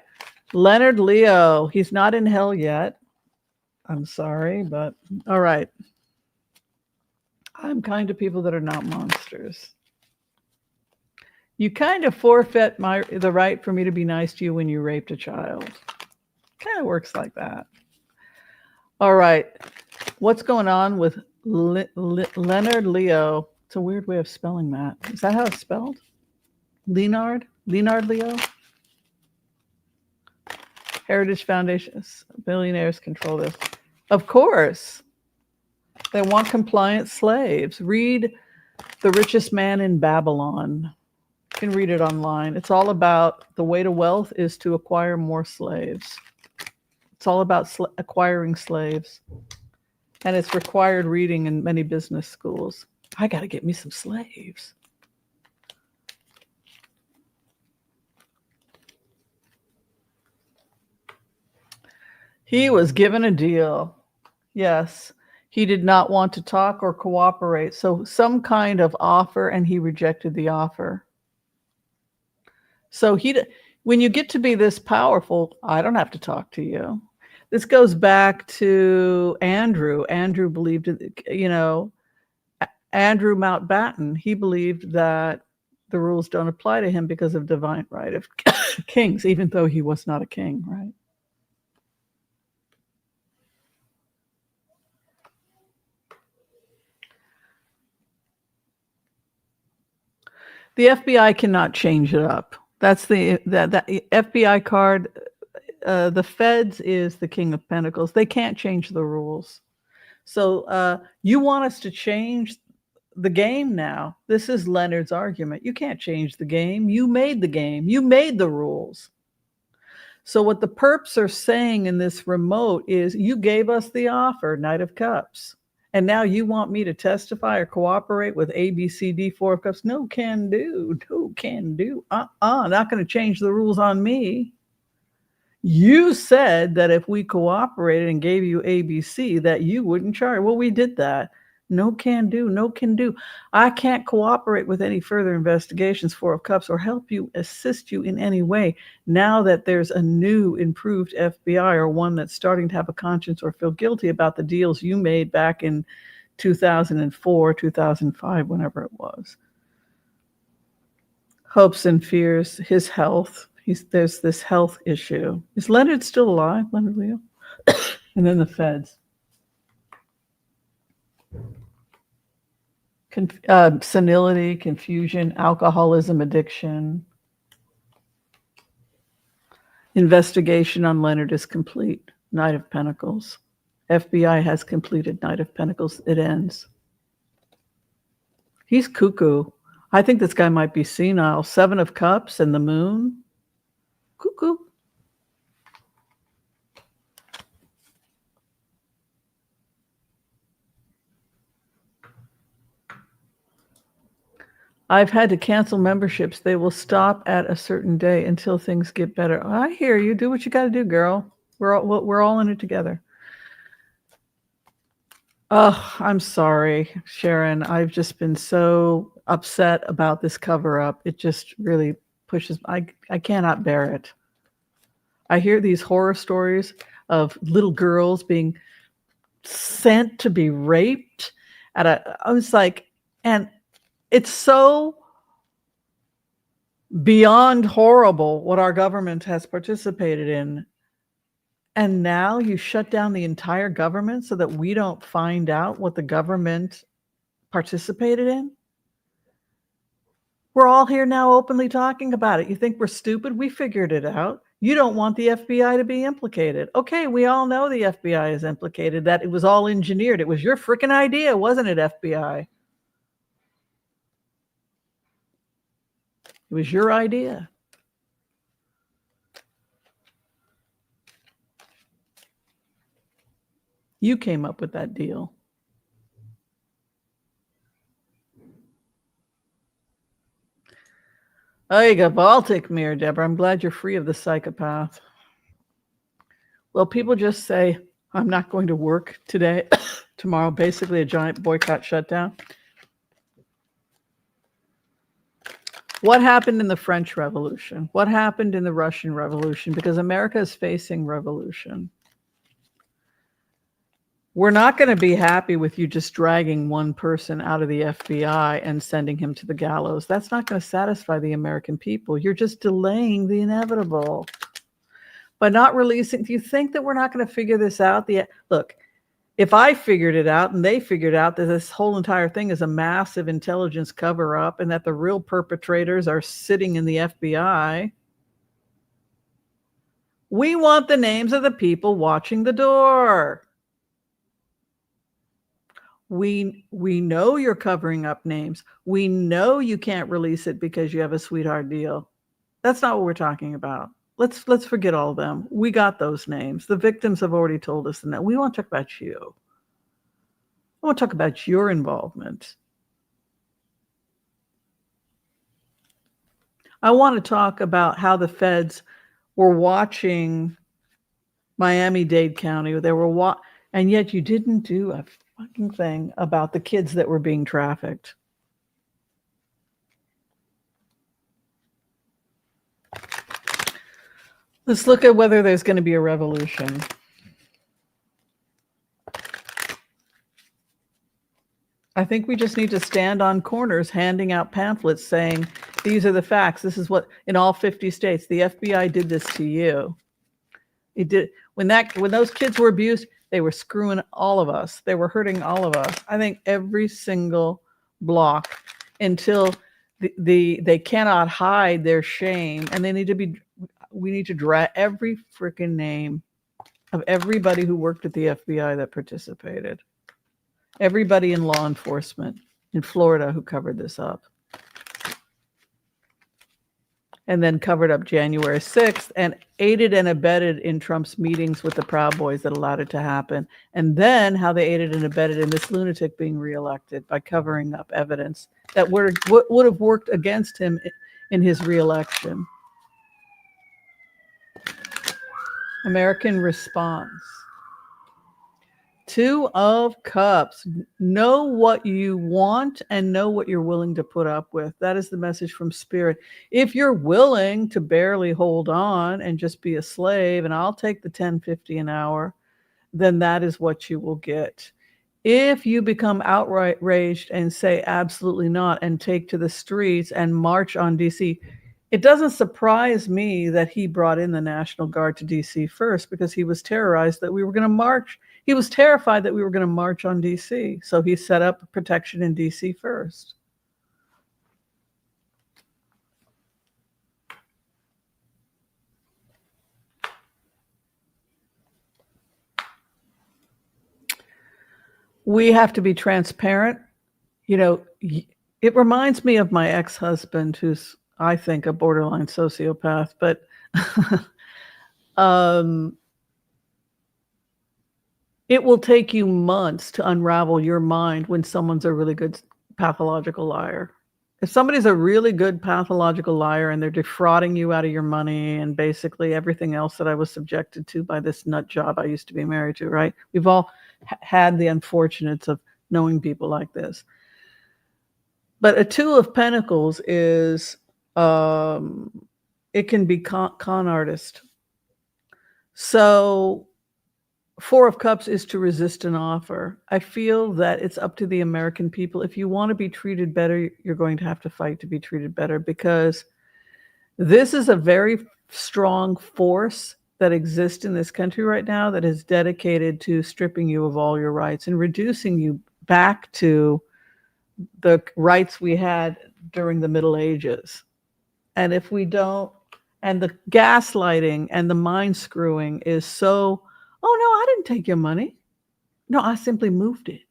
Leonard Leo. He's not in hell yet. I'm sorry, but all right. I'm kind to people that are not monsters. You kind of forfeit the right for me to be nice to you when you raped a child. Kind of works like that. All right. What's going on with Leonard Leo? It's a weird way of spelling that. Is that how it's spelled? Leonard Leo? Heritage Foundations. Billionaires control this. Of course. They want compliant slaves. Read The Richest Man in Babylon. You can read it online. It's all about the way to wealth is to acquire more slaves. It's all about acquiring slaves. And it's required reading in many business schools. I got to get me some slaves. He was given a deal. Yes. He did not want to talk or cooperate. So some kind of offer, and he rejected the offer. So when you get to be this powerful, I don't have to talk to you. This goes back to Andrew. Andrew believed, Andrew Mountbatten, he believed that the rules don't apply to him because of divine right of kings, even though he was not a king, right? The FBI cannot change it up. That's the FBI card. The feds is the King of Pentacles. They can't change the rules. So you want us to change the game now? This is Leonard's argument. You can't change the game. You made the game. You made the rules. So what the perps are saying in this remote is you gave us the offer, Knight of Cups. And now you want me to testify or cooperate with A, B, C, D, 4 of Cups? No can do. No can do. Not going to change the rules on me. You said that if we cooperated and gave you ABC, that you wouldn't charge. Well, we did that. No can do, no can do. I can't cooperate with any further investigations, Four of Cups, or help you, assist you in any way now that there's a new, improved FBI, or one that's starting to have a conscience or feel guilty about the deals you made back in 2004, 2005, whenever it was. Hopes and fears, his health. There's this health issue. Is Leonard still alive, Leonard Leo? And then the feds. Senility, confusion, alcoholism, addiction. Investigation on Leonard is complete. Knight of Pentacles. FBI has completed Knight of Pentacles. It ends. He's cuckoo. I think this guy might be senile. Seven of Cups and the moon. Cuckoo. I've had to cancel memberships. They will stop at a certain day until things get better. I hear you. Do what you got to do, girl. We're all in it together. Oh, I'm sorry, Sharon. I've just been so upset about this cover up. It just really pushes. I cannot bear it. I hear these horror stories of little girls being sent to be raped I was like, and it's so beyond horrible what our government has participated in. And now you shut down the entire government so that we don't find out what the government participated in? We're all here now openly talking about it. You think we're stupid? We figured it out. You don't want the FBI to be implicated. Okay, we all know the FBI is implicated, that it was all engineered. It was your freaking idea, wasn't it, FBI? It was your idea. You came up with that deal. Oh, you got Baltic mirror, Deborah. I'm glad you're free of the psychopath. Well, people just say, I'm not going to work today, tomorrow, basically a giant boycott shutdown. What happened in the French Revolution? What happened in the Russian Revolution? Because America is facing revolution. We're not going to be happy with you just dragging one person out of the FBI and sending him to the gallows. That's not going to satisfy the American people. You're just delaying the inevitable. By not releasing, do you think that we're not going to figure this out? Look, if I figured it out and they figured out that this whole entire thing is a massive intelligence cover-up and that the real perpetrators are sitting in the FBI, we want the names of the people watching the door. We know you're covering up names. We know you can't release it because you have a sweetheart deal. That's not what we're talking about. Let's forget all of them. We got those names. The victims have already told us that. We want to talk about you. I want to talk about your involvement. I want to talk about how the feds were watching Miami-Dade County. They were and yet you didn't do a fucking thing about the kids that were being trafficked. Let's look at whether there's going to be a revolution. I think we just need to stand on corners handing out pamphlets saying, these are the facts. This is what, in all 50 states, the FBI did this to you. It did. When those kids were abused, they were screwing all of us. They were hurting all of us. I think every single block, until they cannot hide their shame, and we need to drag every freaking name of everybody who worked at the FBI that participated. Everybody in law enforcement in Florida who covered this up. And then covered up January 6th and aided and abetted in Trump's meetings with the Proud Boys that allowed it to happen. And then how they aided and abetted in this lunatic being reelected by covering up evidence that would have worked against him in his reelection. American response Two of Cups. Know what you want and know what you're willing to put up with. That is the message from Spirit. If you're willing to barely hold on and just be a slave, and I'll take the $10.50 an hour, then that is what you will get. If you become outraged and say absolutely not and take to the streets and march on DC, it doesn't surprise me that he brought in the National Guard to DC first, because he was terrorized that we were going to march. He was terrified that we were going to march on DC. So he set up protection in DC first. We have to be transparent. You know, it reminds me of my ex-husband, who's, I think, a borderline sociopath, but it will take you months to unravel your mind when someone's a really good pathological liar. If somebody's a really good pathological liar and they're defrauding you out of your money and basically everything else that I was subjected to by this nut job I used to be married to, right? We've all had the unfortunates of knowing people like this. But a Two of Pentacles is, it can be con artist. So Four of Cups is to resist an offer. I feel that it's up to the American people. If you want to be treated better, you're going to have to fight to be treated better, because this is a very strong force that exists in this country right now that is dedicated to stripping you of all your rights and reducing you back to the rights we had during the Middle Ages. And if we don't, and the gaslighting and the mind screwing is so, oh no, I didn't take your money. No, I simply moved it.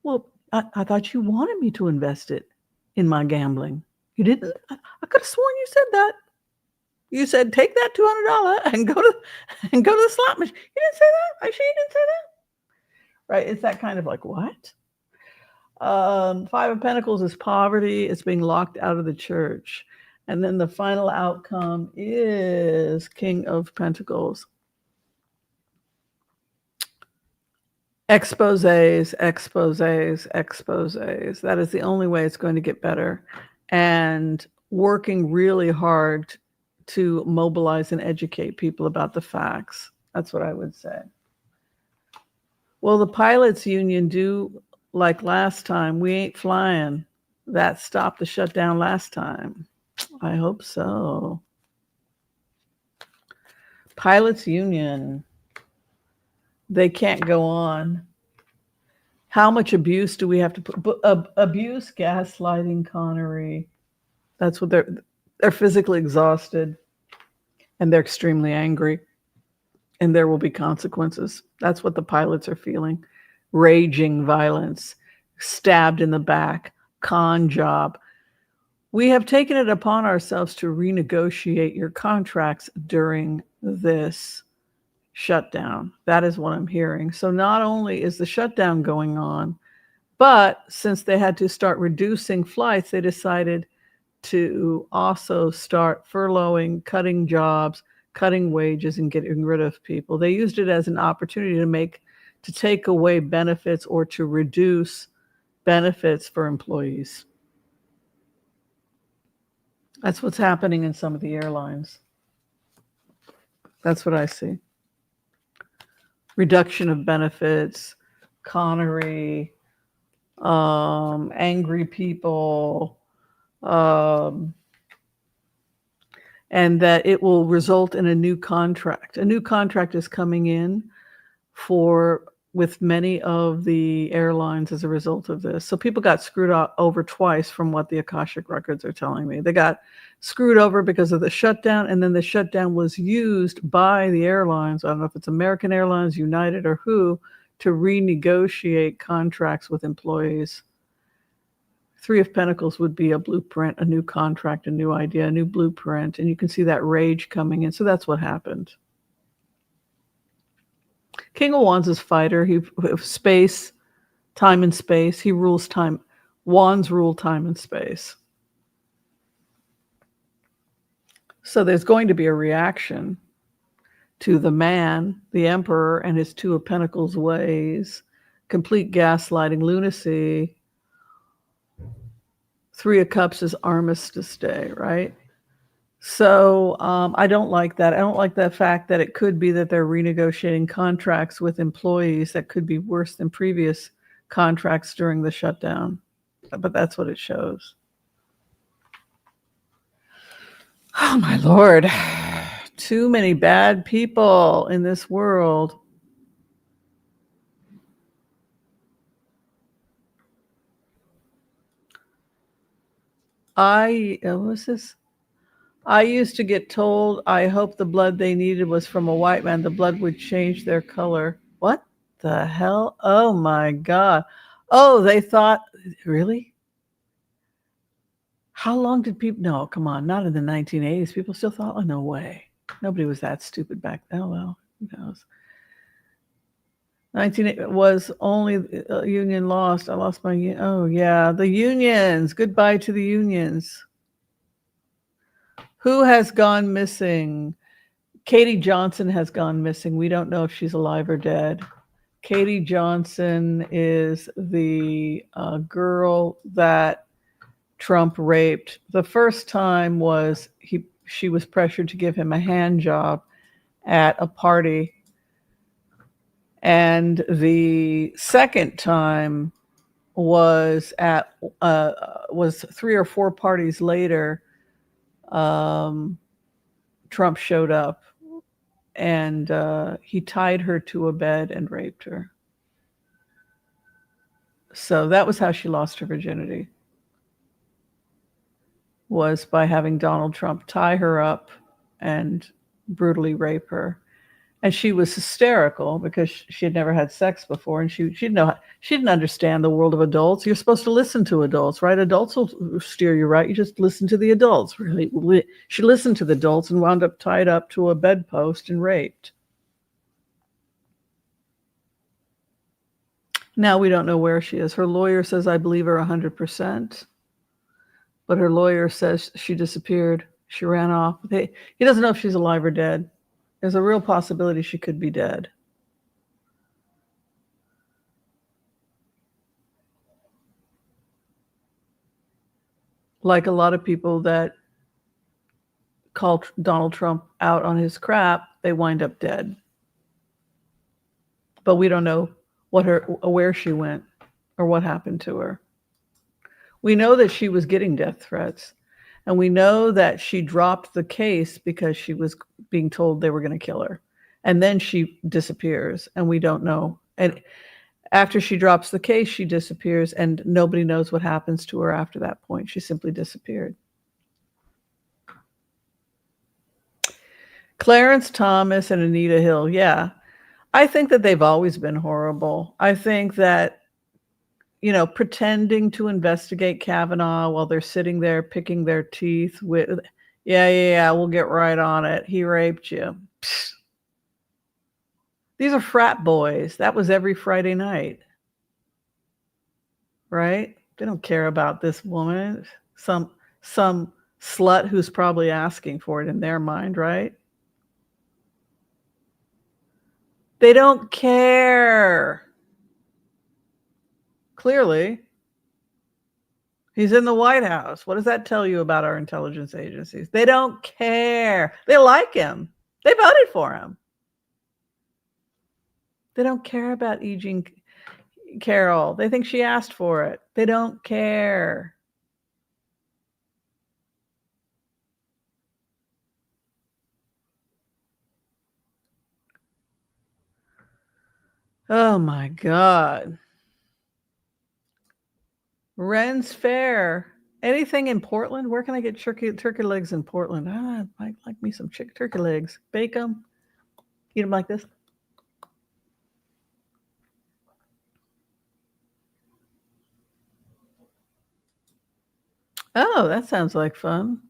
Well, I thought you wanted me to invest it in my gambling. You didn't? I could have sworn you said that. You said, take that $200 and go to the slot machine. You didn't say that? Are you sure you didn't say that? Right? It's that kind of like, what? Five of Pentacles is poverty. It's being locked out of the church. And then the final outcome is King of Pentacles. Exposés, exposés, exposés. That is the only way it's going to get better. And working really hard to mobilize and educate people about the facts. That's what I would say. Well, the pilots union do, like last time, we ain't flying. That stopped the shutdown last time. I hope so. Pilots union, they can't go on. How much abuse do we have to put? Abuse, gaslighting, connery. That's what they're physically exhausted, and they're extremely angry, and there will be consequences. That's what the pilots are feeling. Raging violence, stabbed in the back, con job. We have taken it upon ourselves to renegotiate your contracts during this shutdown. That is what I'm hearing. So not only is the shutdown going on, but since they had to start reducing flights, they decided to also start furloughing, cutting jobs, cutting wages, and getting rid of people. They used it as an opportunity to take away benefits or to reduce benefits for employees. That's what's happening in some of the airlines. That's what I see. Reduction of benefits, connery, angry people, and that it will result in a new contract. A new contract is coming in with many of the airlines as a result of this. So people got screwed over twice from what the Akashic records are telling me. They got screwed over because of the shutdown, and then the shutdown was used by the airlines, I don't know if it's American Airlines, United, or who, to renegotiate contracts with employees. Three of Pentacles would be a blueprint, a new contract, a new idea, a new blueprint, and you can see that rage coming in. So that's what happened. King of Wands is fighter. He space, time and space. He rules time. Wands rule time and space. So there's going to be a reaction to the man, the emperor, and his Two of Pentacles ways, complete gaslighting, lunacy. Three of Cups is Armistice Day, right? So I don't like that. I don't like the fact that it could be that they're renegotiating contracts with employees that could be worse than previous contracts during the shutdown. But that's what it shows. Oh, my Lord. Too many bad people in this world. What was this? I used to get told I hope the blood they needed was from a white man. The blood would change their color. What the hell? Oh my God. Oh, they thought, really? How long did people, no, come on, not in the 1980s. People still thought, oh, no way. Nobody was that stupid back then. Oh, well, who knows? 19 was only union lost. I lost my, oh yeah, the unions. Goodbye to the unions. Who has gone missing? Katie Johnson has gone missing. We don't know if she's alive or dead. Katie Johnson is the girl that Trump raped. The first time was she was pressured to give him a hand job at a party. And the second time was at was 3 or 4 parties later. Trump showed up and he tied her to a bed and raped her. So that was how she lost her virginity, was by having Donald Trump tie her up and brutally rape her. And she was hysterical because she had never had sex before, and she didn't understand the world of adults. You're supposed to listen to adults, right? Adults will steer you right. You just listen to the adults. Really, she listened to the adults and wound up tied up to a bedpost and raped. Now we don't know where she is. Her lawyer says, I believe her 100%. But her lawyer says she disappeared. She ran off. He doesn't know if she's alive or dead. There's a real possibility she could be dead. Like a lot of people that call Donald Trump out on his crap, they wind up dead. But we don't know where she went or what happened to her. We know that she was getting death threats. And we know that she dropped the case because she was being told they were going to kill her. And then she disappears, and we don't know. And after she drops the case, she disappears, and nobody knows what happens to her after that point. She simply disappeared. Clarence Thomas and Anita Hill, yeah. I think that they've always been horrible. I think that, pretending to investigate Kavanaugh while they're sitting there picking their teeth with, yeah, we'll get right on it. He raped you. Psst. These are frat boys. That was every Friday night. Right? They don't care about this woman. Some slut who's probably asking for it in their mind, right? They don't care. Clearly. He's in the White House. What does that tell you about our intelligence agencies? They don't care. They like him. They voted for him. They don't care about E. Jean Carroll. They think she asked for it. They don't care. Oh my God. Ren's Fair. Anything in Portland? Where can I get turkey legs in Portland? I like me some turkey legs. Bake them. Eat them like this. Oh, that sounds like fun.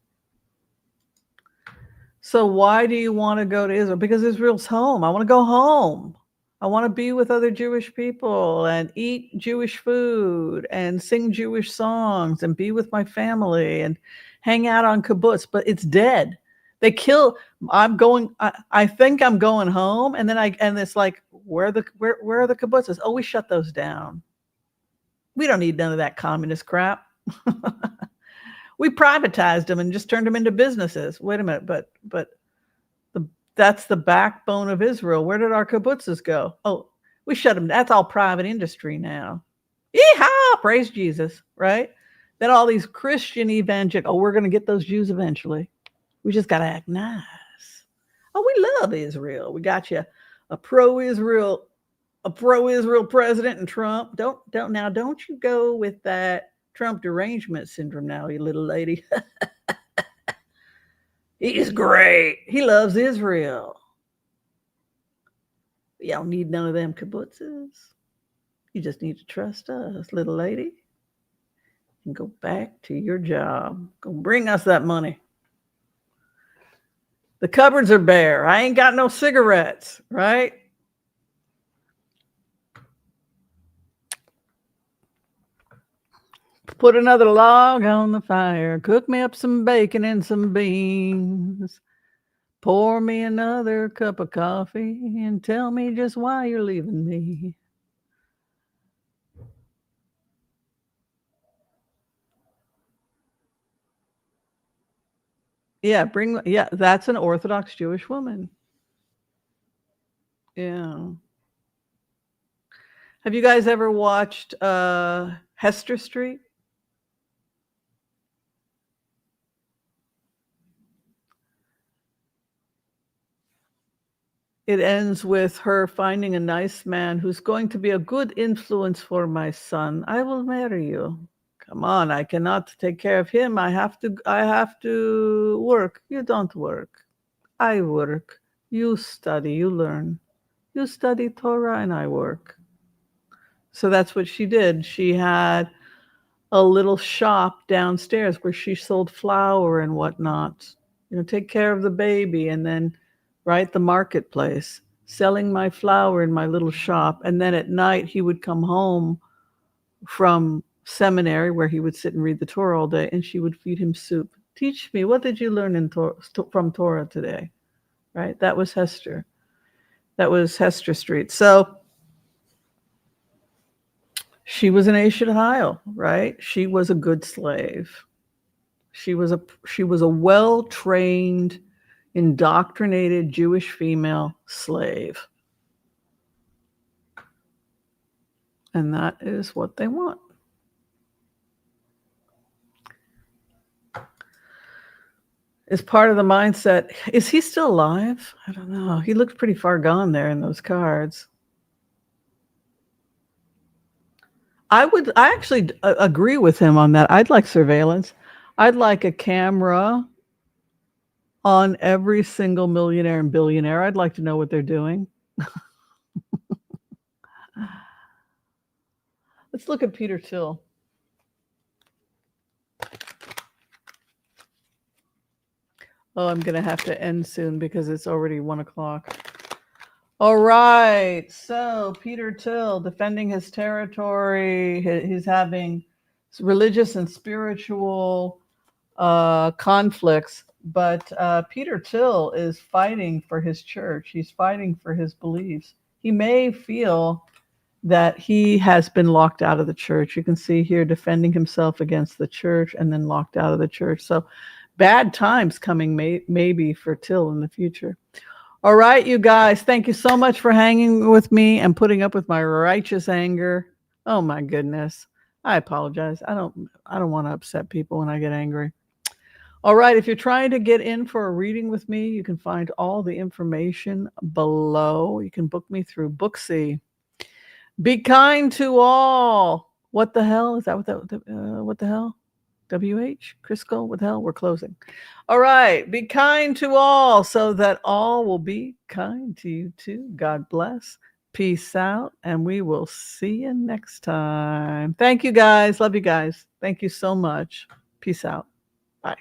So why do you want to go to Israel? Because Israel's home. I want to go home. I want to be with other Jewish people and eat Jewish food and sing Jewish songs and be with my family and hang out on kibbutz. But it's dead. They kill. I'm going. I think I'm going home, and then it's like, where are the kibbutzes? Oh, we shut those down. We don't need none of that communist crap. We privatized them and just turned them into businesses. Wait a minute, but that's the backbone of Israel. Where did our kibbutzes go? Oh, we shut them. That's all private industry now. Yeehaw! Praise Jesus, right? Then all these Christian evangelical. Oh, we're going to get those Jews eventually. We just got to act nice. Oh, we love Israel. We got you a pro-Israel president and Trump. Don't you go with that Trump derangement syndrome now, you little lady. He's great. He loves Israel. You don't need none of them kibbutzes. You just need to trust us, little lady, and go back to your job. Go bring us that money. The cupboards are bare. I ain't got no cigarettes, right? Put another log on the fire. Cook me up some bacon and some beans. Pour me another cup of coffee and tell me just why you're leaving me. Yeah, that's an Orthodox Jewish woman. Yeah. Have you guys ever watched Hester Street? It ends with her finding a nice man who's going to be a good influence for my son. I will marry you. Come on, I cannot take care of him. I have to work. You don't work. I work. You study, you learn. You study Torah and I work. So that's what she did. She had a little shop downstairs where she sold flour and whatnot. Take care of the baby, and then the marketplace, selling my flour in my little shop. And then at night he would come home from seminary where he would sit and read the Torah all day, and she would feed him soup. Teach me, what did you learn from Torah today? Right? That was Hester. That was Hester Street. So she was an Eshet Hayil, right? She was a good slave. She was a well-trained, indoctrinated Jewish female slave. And that is what they want. Is part of the mindset. Is he still alive? I don't know. He looked pretty far gone there in those cards. I actually agree with him on that. I'd like surveillance. I'd like a camera on every single millionaire and billionaire. I'd like to know what they're doing. Let's look at Peter Thiel. Oh, I'm going to have to end soon because it's already 1:00. All right. So Peter Thiel defending his territory. He's having religious and spiritual conflicts. But Peter Thiel is fighting for his church. He's fighting for his beliefs. He may feel that he has been locked out of the church. You can see here defending himself against the church and then locked out of the church. So bad times coming maybe for Thiel in the future. All right, you guys, thank you so much for hanging with me and putting up with my righteous anger. Oh my goodness. I apologize. I don't want to upset people when I get angry. All right, if you're trying to get in for a reading with me, you can find all the information below. You can book me through Booksy. Be kind to all. What the hell? Is that what the hell? WH? Crisco? What the hell? We're closing. All right. Be kind to all so that all will be kind to you too. God bless. Peace out. And we will see you next time. Thank you guys. Love you guys. Thank you so much. Peace out. Bye.